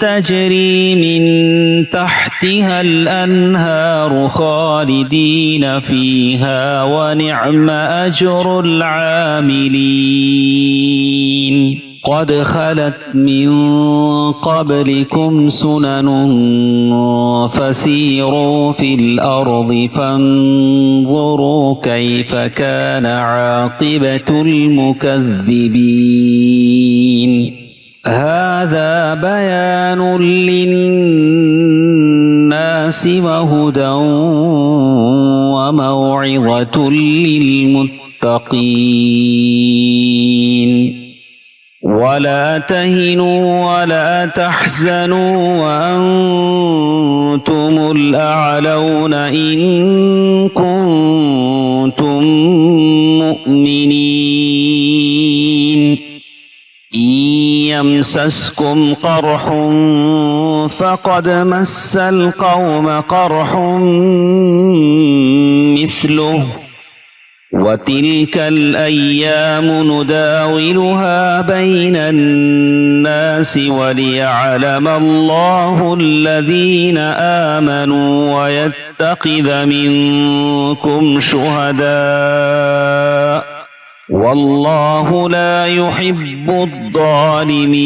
تجري من تحتها الأنهار خالدين فيها ونعم أجر العاملين قد خلت من قبلكم سنن فسيروا في الأرض فانظروا كيف كان عاقبة المكذبين هذا بيان للناس وهدى وموعظة للمتقين ولا تهنوا ولا تحزنوا وأنتم الأعلون إن كنتم مؤمنين إن يمسسكم قرح فقد مس القوم قرح مثله وتلك الأيام نداولها بين الناس وليعلم الله الذين آمنوا ويتخذ منكم شهداء والله لا يحب الظالمين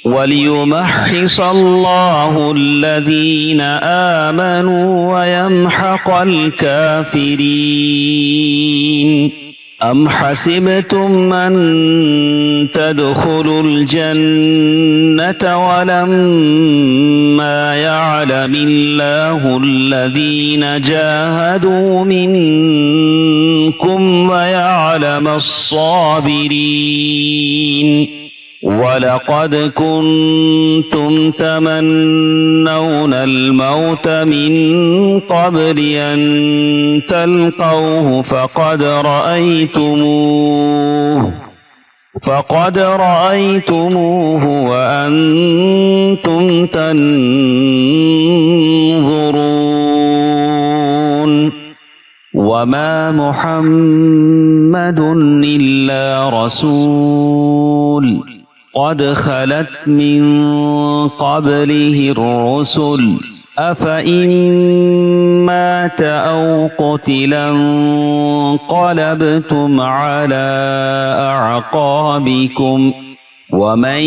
وليمحص الله الذين آمنوا ويمحق الكافرين أم حسبتم أن تدخلوا الجنة ولما يعلم الله الذين جاهدوا منكم ويعلم الصابرين ولقد كنتم تمنون الموت من قبل أن تلقوه فقد رأيتموه وأنتم تنظرون وما محمد إلا رسول قد خلت من قبله الرسل أفإن مات أو قتلا انقلبتم على أعقابكم ومن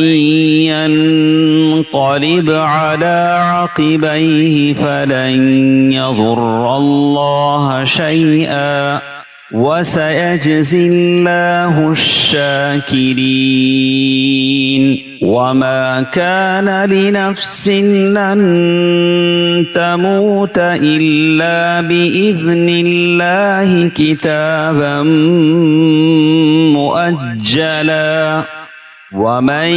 ينقلب على عقبيه فلن يضر الله شيئا وسيجزي الله الشاكرين وما كان لنفس أن تموت إلا بإذن الله كتابا مؤجلا ومن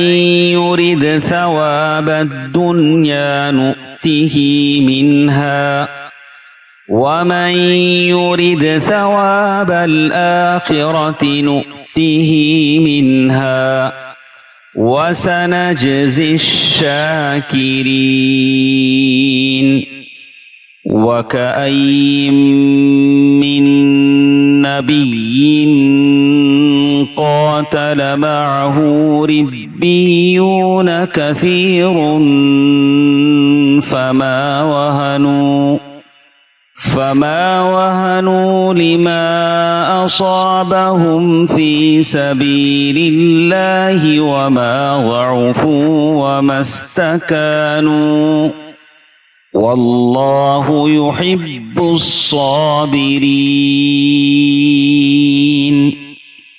يرد ثواب الدنيا نؤته منها ومن يرد ثواب الآخرة نؤته منها وسنجزي الشاكرين وكأين من نبي قاتل معه ربيون كثير فما وهنوا لما أصابهم في سبيل الله وما ضعفوا وما استكانوا والله يحب الصابرين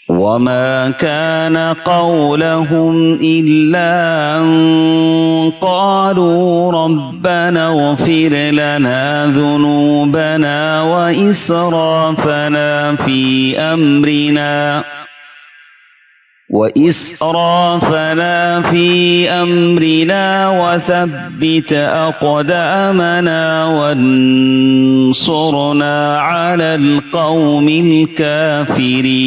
وما كان قولهم إلا أن قالوا ربنا اغفر لنا ذنوبنا وإسرافنا في أمرنا وثبت أقدامنا وانصرنا على القوم الكافرين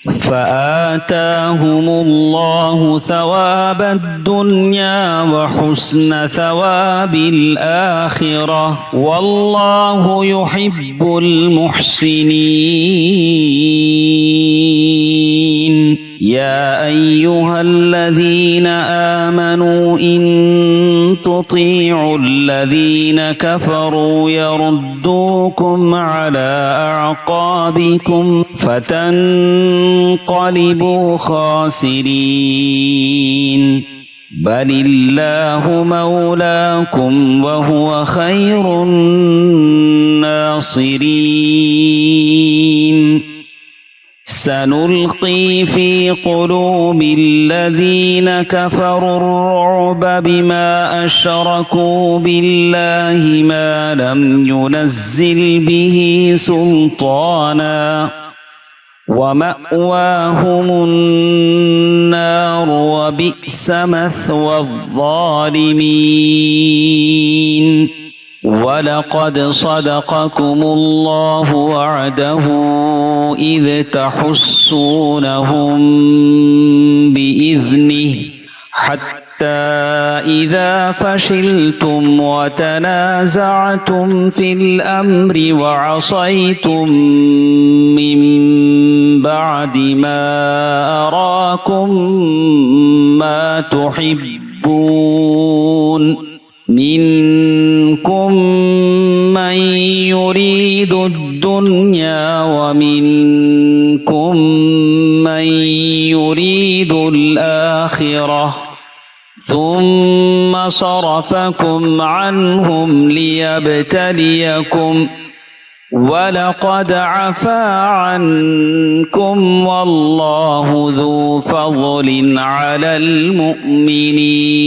فآتاهم الله ثواب الدنيا وحسن ثواب الآخرة والله يحب المحسنين يا أيها الذين آمنوا إن تطيعوا الذين كفروا يردوكم على أعقابكم فتنقلبوا خاسرين بل الله مولاكم وهو خير الناصرين سنلقي في قلوب الذين كفروا الرعب بما أشركوا بالله ما لم ينزل به سلطانا ومأواهم النار وبئس مثوى الظالمين ولقد صدقكم الله وعده إذ تحسونهم بإذنه حتى إذا فشلتم وتنازعتم في الأمر وعصيتم من بعد ما أراكم ما تحبون منكم من يريد الدنيا ومنكم من يريد الآخرة ثم صرفكم عنهم ليبتليكم ولقد عفا عنكم والله ذو فضل على المؤمنين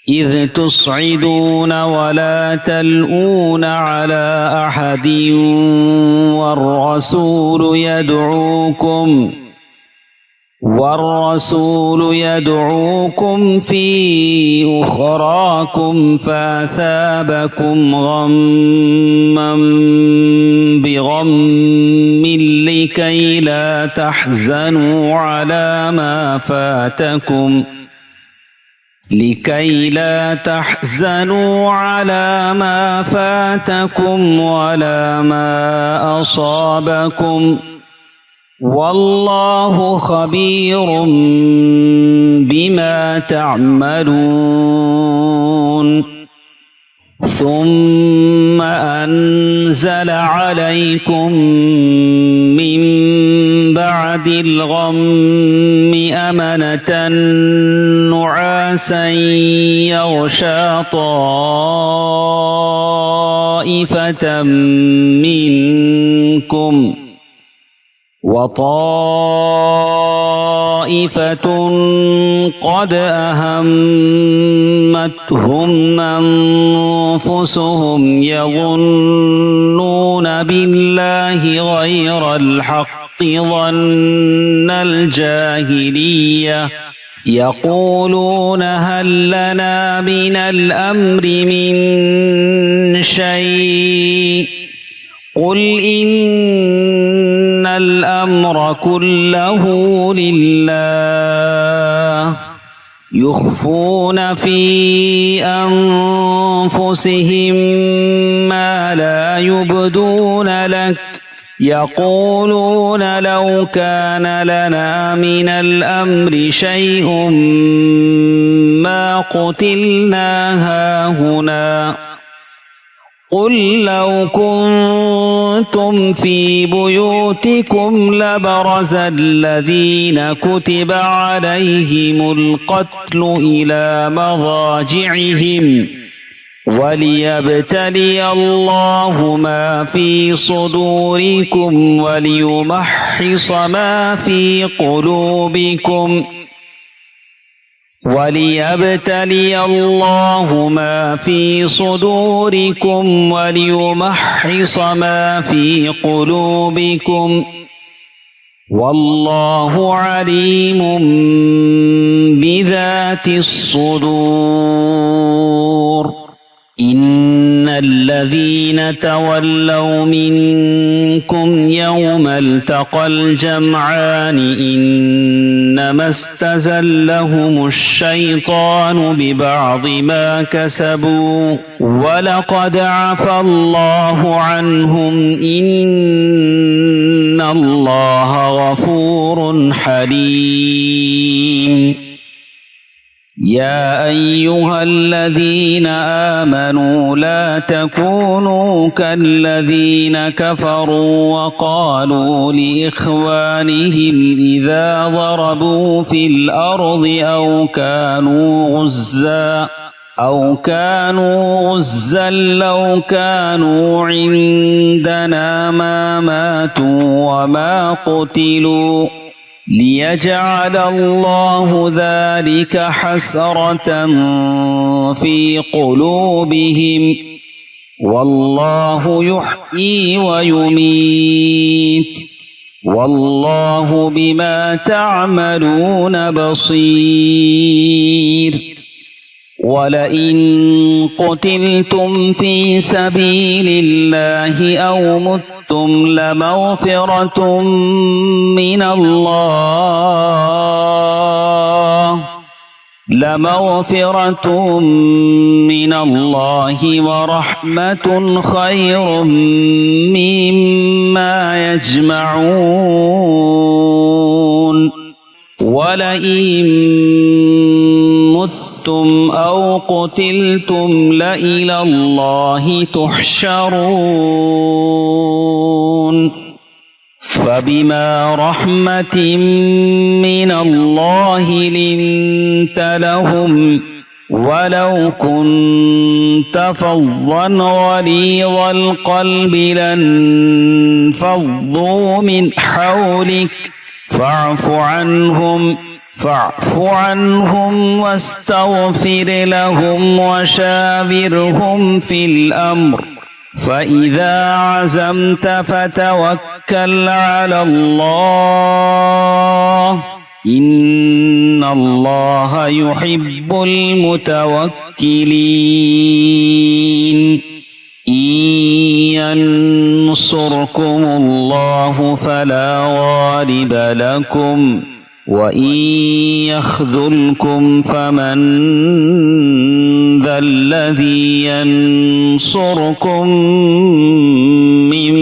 إذ تصعدون ولا تلؤون على أحد والرسول يدعوكم في أخراكم فأثابكم غما بغم لكي لا تحزنوا على ما فاتكم ولا ما أصابكم والله خبير بما تعملون ثم أنزل عليكم من بعد الغم أمنة نعاسا يغشى طائفة منكم وطائفة قد أهمتهم أنفسهم يظنون بالله غير الحق ظن الجاهلية يقولون هل لنا من الأمر من شيء قل إن الأمر الأمر كله لله يخفون في أنفسهم ما لا يبدون لك يقولون لو كان لنا من الأمر شيء ما قتلنا هاهنا قل لو كنتم في بيوتكم لبرز الذين كتب عليهم القتل إلى مضاجعهم وليبتلي الله ما في صدوركم وليمحص ما في قلوبكم وليبتلي الله ما في صدوركم وليمحص ما في قلوبكم والله عليم بذات الصدور إن الذين تولوا منكم يوم التقى الجمعان إنما استزلهم الشيطان ببعض ما كسبوا ولقد عفى الله عنهم إن الله غفور حليم يا أيها الذين آمنوا لا تكونوا كالذين كفروا وقالوا لإخوانهم إذا ضربوا في الأرض أو كانوا غزا لو كانوا عندنا ما ماتوا وما قتلوا ليجعل الله ذلك حسرة في قلوبهم والله يحيي ويميت والله بما تعملون بصير ولئن قتلتم في سبيل الله أو متم لمغفرة من الله ورحمة خير مما يجمعون ولئن متم أو قتلتم لإلى الله تحشرون فبما رحمة من الله لنت لهم ولو كنت فظا غليظ القلب لانفضوا من حولك فاعف عنهم واستغفر لهم وشاورهم في الأمر فإذا عزمت فتوكل على الله إن الله يحب المتوكلين إن ينصركم الله فلا غالب لكم وإن يخذلكم فمن ذا الذي ينصركم من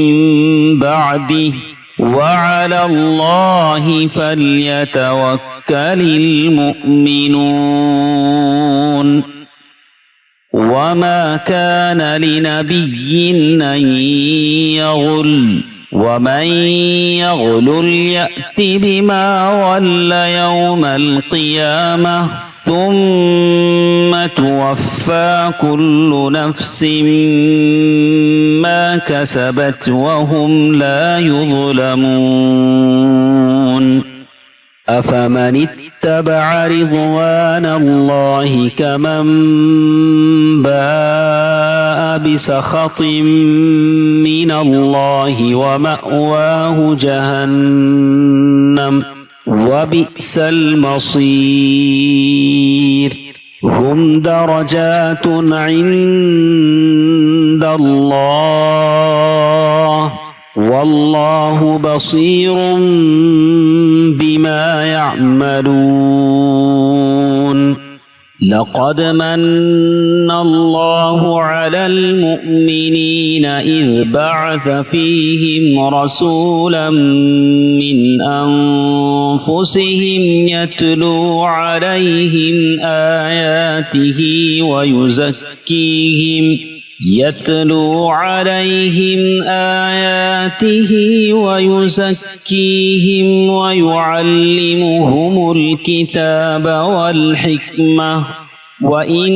بعده وعلى الله فليتوكل المؤمنون وما كان لنبي أن يغل ومن يغلل يأت بما غل يوم القيامة ثم توفى كل نفس ما كسبت وهم لا يظلمون أفمن اتبع رضوان الله كمن باء بسخط من الله ومأواه جهنم وبئس المصير هم درجات عند الله والله بصير بما يعملون لقد من الله على المؤمنين إذ بعث فيهم رسولا من أنفسهم يتلو عليهم آياته ويزكيهم ويعلمهم الكتاب والحكمة وإن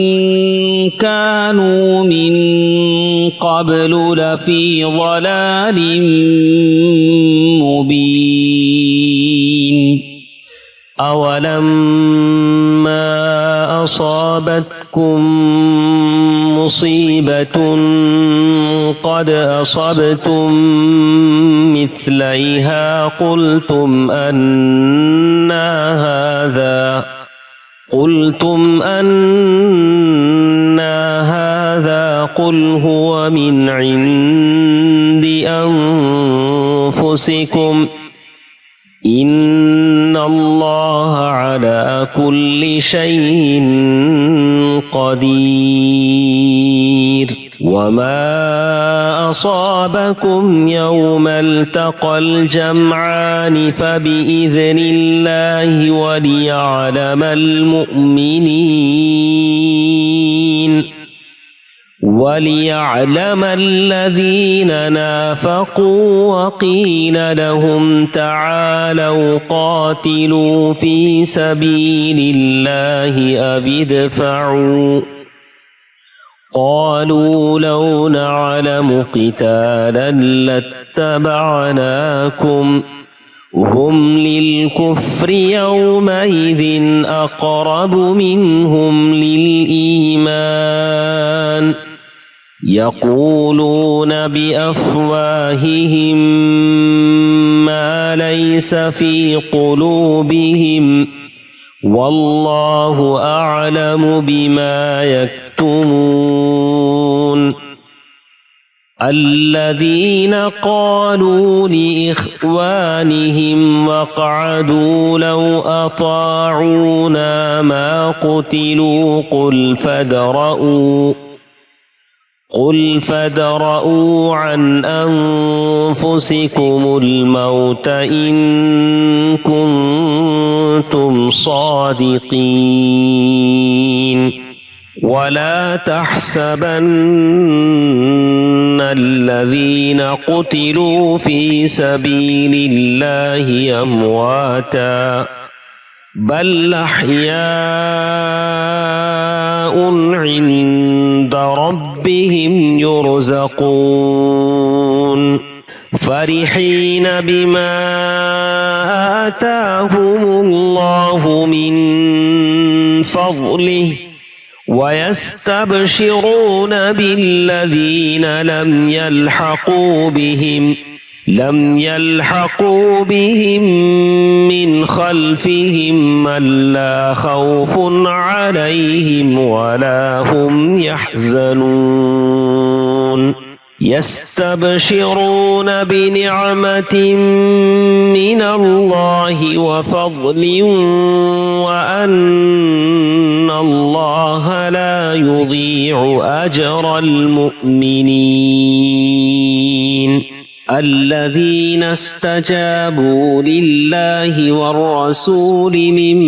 كانوا من قبل لفي ضلال مبين أولما أصابتكم مصيبة قد أصبتم مثليها قلتم أنى هذا قل هو من عند أنفسكم إن الله على كل شيء قدير وما أصابكم يوم التقى الجمعان فبإذن الله وليعلم الذين نافقوا وقيل لهم تعالوا قاتلوا في سبيل الله أو ادفعوا قالوا لو نعلم قتالا لاتبعناكم هم للكفر يومئذ أقرب منهم للإيمان يقولون بأفواههم ما ليس في قلوبهم والله أعلم بما يكتمون الذين قالوا لإخوانهم وقعدوا لو أطاعونا ما قتلوا قل فادرءوا عن أنفسكم الموت إن كنتم صادقين ولا تحسبن الذين قتلوا في سبيل الله أمواتا بل أحياء عند ربهم يرزقون فرحين بما آتاهم الله من فضله ويستبشرون بالذين لم يلحقوا بهم من خلفهم ألا خوف عليهم ولا هم يحزنون يستبشرون بنعمة من الله وفضل وأن الله لا يضيع أجر المؤمنين الذين استجابوا لله والرسول من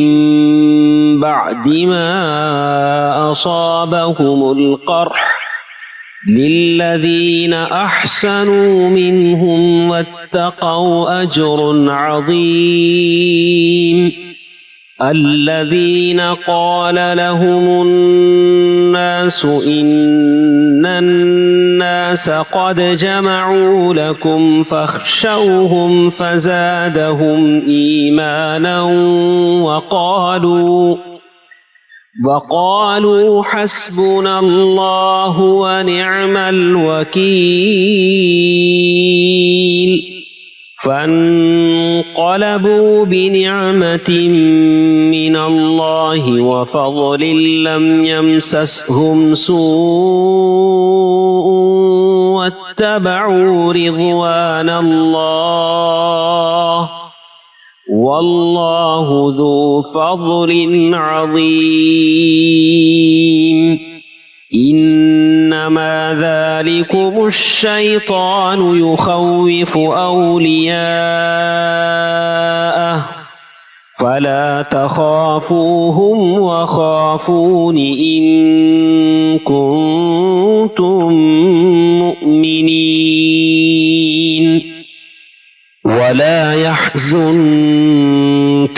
بعد ما أصابهم القرح للذين أحسنوا منهم واتقوا أجر عظيم الذين قال لهم الناس إن الناس قد جمعوا لكم فاخشوهم فزادهم إيمانا وقالوا حسبنا الله ونعم الوكيل فانقلبوا بنعمة من الله وفضل لم يمسسهم سوء واتبعوا رضوان الله والله ذو فضل عظيم إنما ذلكم الشيطان يخوف أولياءه فلا تخافوهم وخافون إن كنتم مؤمنين ولا يحزنك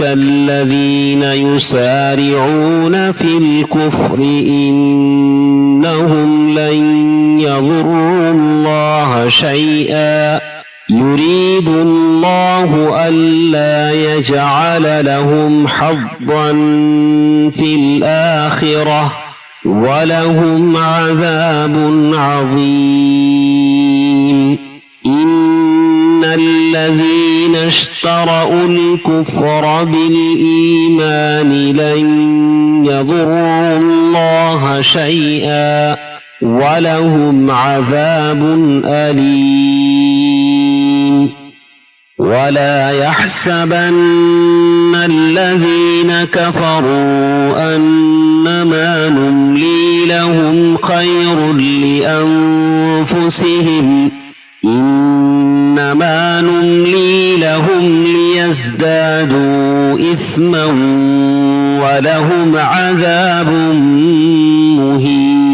الذين يسارعون في الكفر إنهم لن يضروا الله شيئا يريد الله ألا يجعل لهم حظا في الآخرة ولهم عذاب عظيم إن الذين اشتروا الكفر بالإيمان لن يضروا الله شيئا ولهم عذاب أليم ولا يحسبن الذين كفروا أنما نملي لهم خير لأنفسهم إنما نملي لهم ليزدادوا إثما ولهم عذاب مهين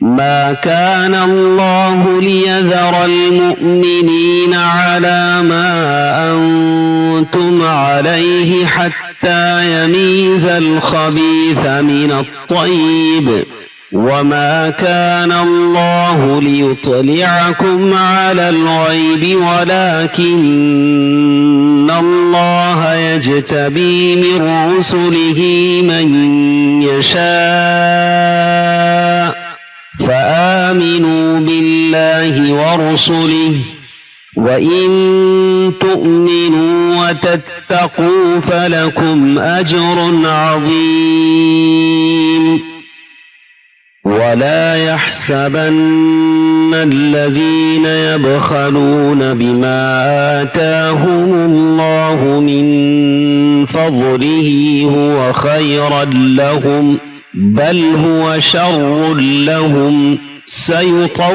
ما كان الله ليذر المؤمنين على ما أنتم عليه حتى يميز الخبيث من الطيب وما كان الله ليطلعكم على الغيب ولكن الله يجتبي من رسله من يشاء فآمنوا بالله ورسله وإن تؤمنوا وتتقوا فلكم أجر عظيم ولا يحسبن الذين يبخلون بما آتاهم الله من فضله هو خيرا لهم بل هو شر لهم سيطوقون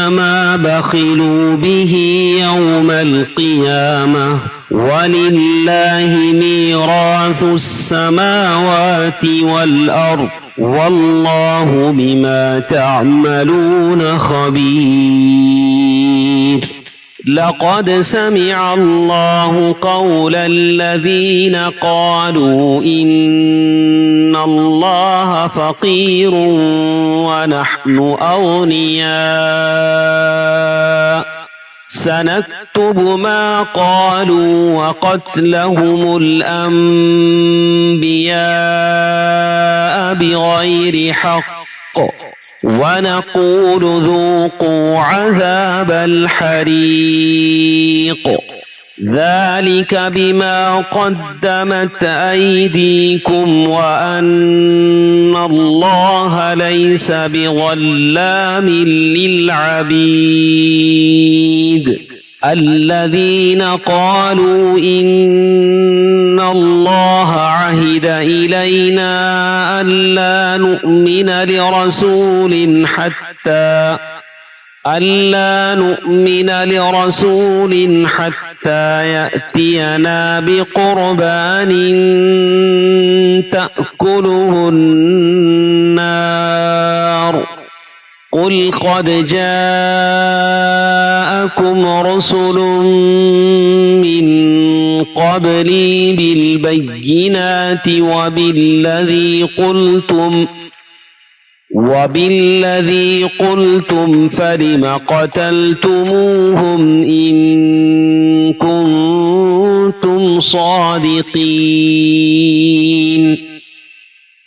ما بخلوا به يوم القيامة ولله ميراث السماوات والأرض والله بما تعملون خبير لقد سمع الله قول الذين قالوا إن الله فقير ونحن أغنياء سنكتب ما قالوا وقتلهم الأنبياء بغير حق ونقول ذوقوا عذاب الحريق ذلك بما قدمت أيديكم وأن الله ليس بظلام للعبيد الذين قالوا إن الله عهد إلينا ألا نؤمن لرسول حتى يأتينا بقربان تأكله النار قل قد جاءكم رسل من قبلي بالبينات وبالذي قلتم فلم قتلتموهم إن كنتم صادقين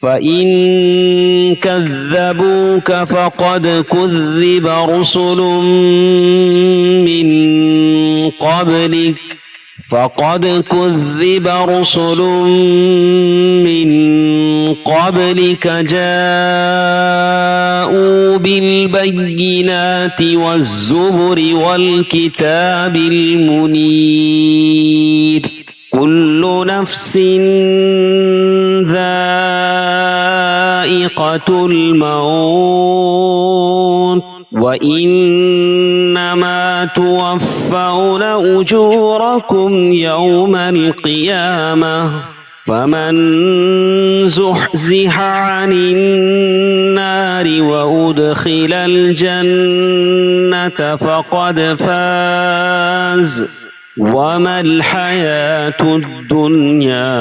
فإن كذبوك فقد كذب رسل من قبلك جاءوا بالبينات والزبر والكتاب المنير كل نفس ذائقة الموت وإنما توفون أجوركم يوم القيامة فمن زحزح عن النار وأدخل الجنة فقد فاز وما الحياة الدنيا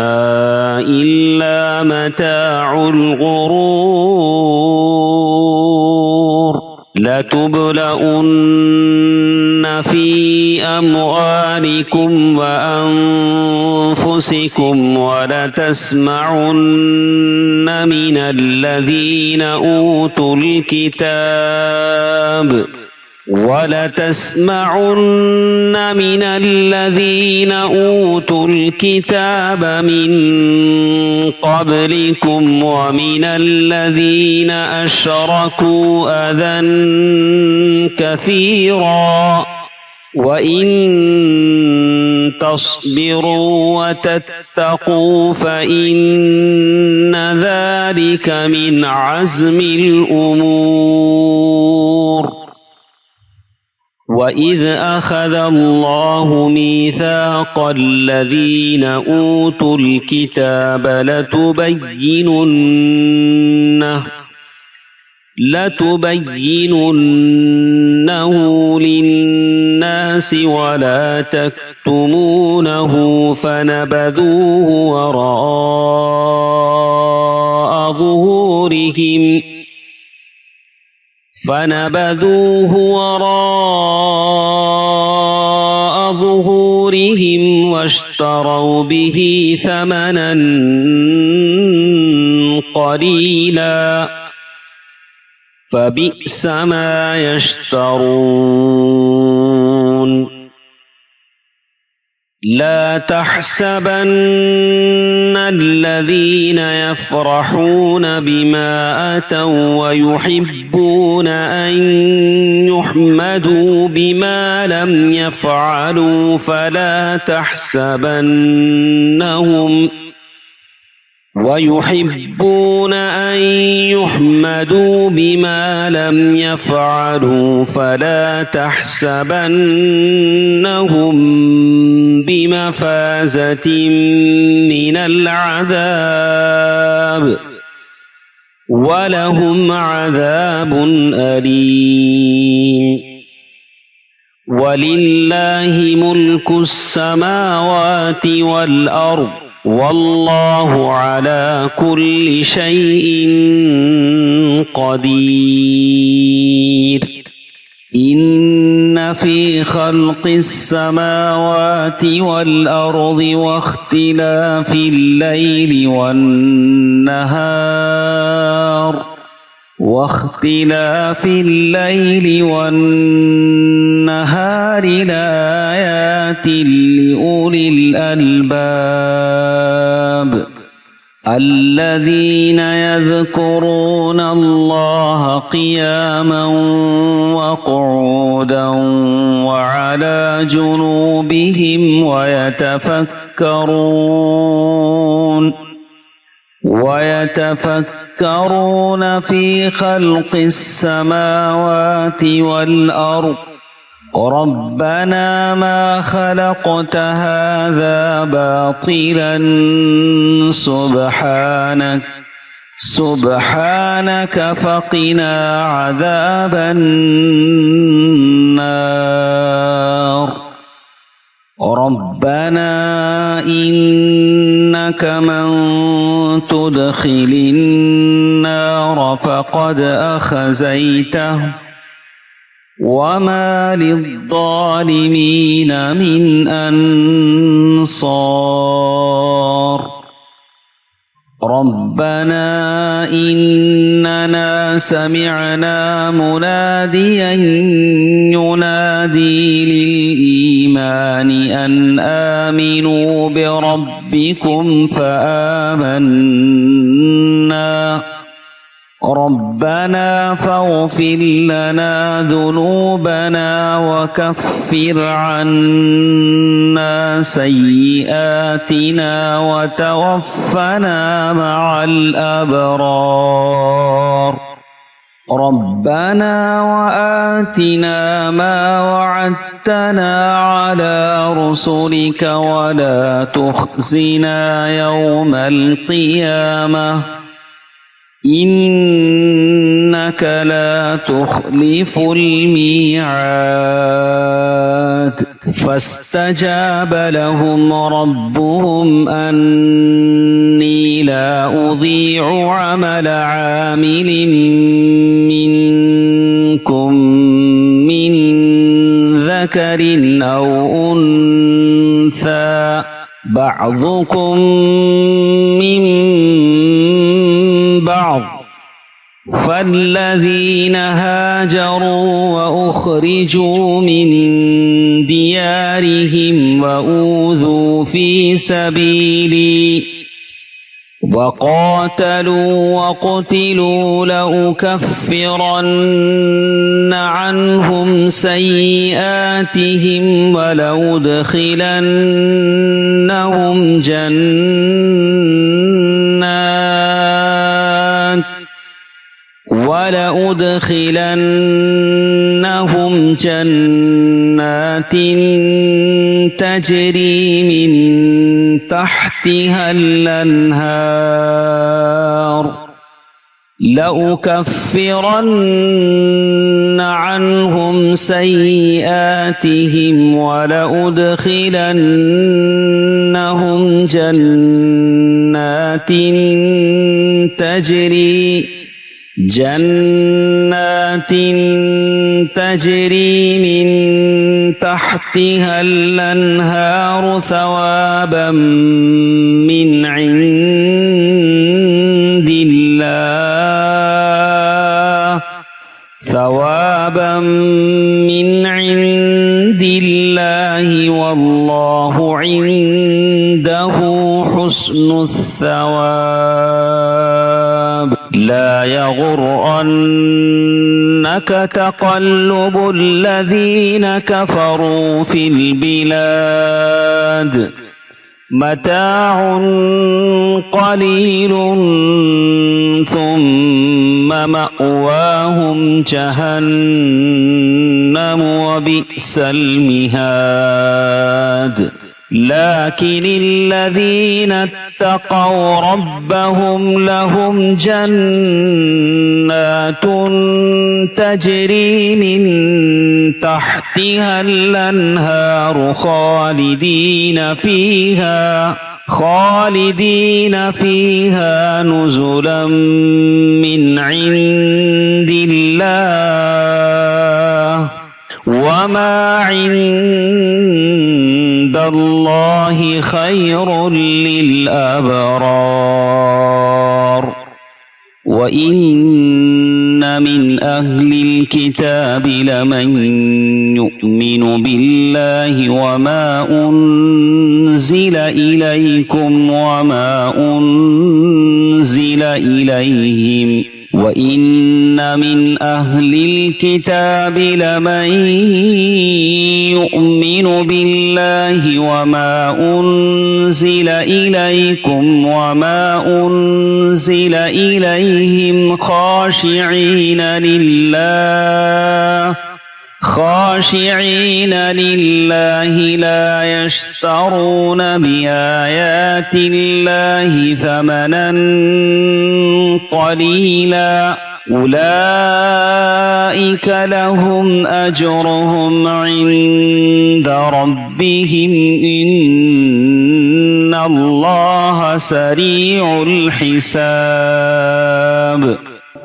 إلا متاع الغرور لتبلؤن في أموالكم وأنفسكم ولتسمعن من الذين أوتوا الكتاب من قبلكم ومن الذين أشركوا أذى كثيرا وإن تصبروا وتتقوا فإن ذلك من عزم الأمور وإذ أخذ الله ميثاق الذين أوتوا الكتاب لتبيننه للناس ولا تكتمونه فنبذوه وراء ظهورهم واشتروا به ثمنا قليلا فبئس ما يشترون لا تحسبن الذين يفرحون بما أتوا ويحبون أن يحمدوا بما لم يفعلوا فلا تحسبنهم بمفازة من العذاب ولهم عذاب أليم ولله ملك السماوات والأرض والله على كل شيء قدير إن في خلق السماوات والأرض واختلاف الليل والنهار لآيات لأولي الألباب الذين يذكرون الله قياما وقعودا وعلى جنوبهم ويتفكرون في خلق السماوات والأرض ربنا ما خلقت هذا باطلا سبحانك فقنا عذاب النار ربنا إنك من تدخل النار فقد أخزيته وما للظالمين من أنصار ربنا إننا سمعنا مناديا ينادي للإيمان أن آمنوا بربكم فآمنا ربنا فاغفر لنا ذنوبنا وكفر عنا سيئاتنا وتوفنا مع الأبرار ربنا وآتنا ما وعدتنا على رسلك ولا تخزنا يوم القيامة إنك لا تخلف الميعاد فاستجاب لهم ربهم أني لا أضيع عمل عامل منكم من ذكر أو أنثى بعضكم من بعض فالذين هاجروا وأخرجوا من ديارهم وأوذوا في سبيلي وقاتلوا وقتلوا لأكفرن عنهم سيئاتهم ولأدخلنهم جنات تجري من تحتها الأنهار لأكفرن عنهم سيئاتهم ولأدخلنهم جنات تجري من تحتها الأنهار ثوابا من عند الله والله عنده حسن الثواب لا يغرنك تقلب الذين كفروا في البلاد متاع قليل ثم مأواهم جهنم وبئس المهاد لكن الذين اتقوا ربهم لهم جنات تجري من تحتها الأنهار خالدين فيها نزلا من عند الله وما عند الله خير للأبرار وإن من أهل الكتاب لمن يؤمن بالله وما أنزل إليكم وما أنزل إليهم وإن من أهل الكتاب لمن يؤمن بالله وما أنزل إليكم وما أنزل إليهم خاشعين لله لا يشترون بآيات الله ثمنا قليلا أولئك لهم أجرهم عند ربهم إن الله سريع الحساب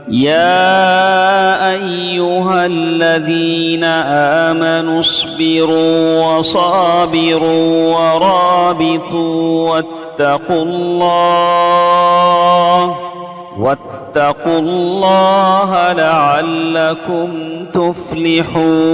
يا أيها الذين آمنوا اصبروا وصابروا ورابطوا واتقوا الله لعلكم تفلحون.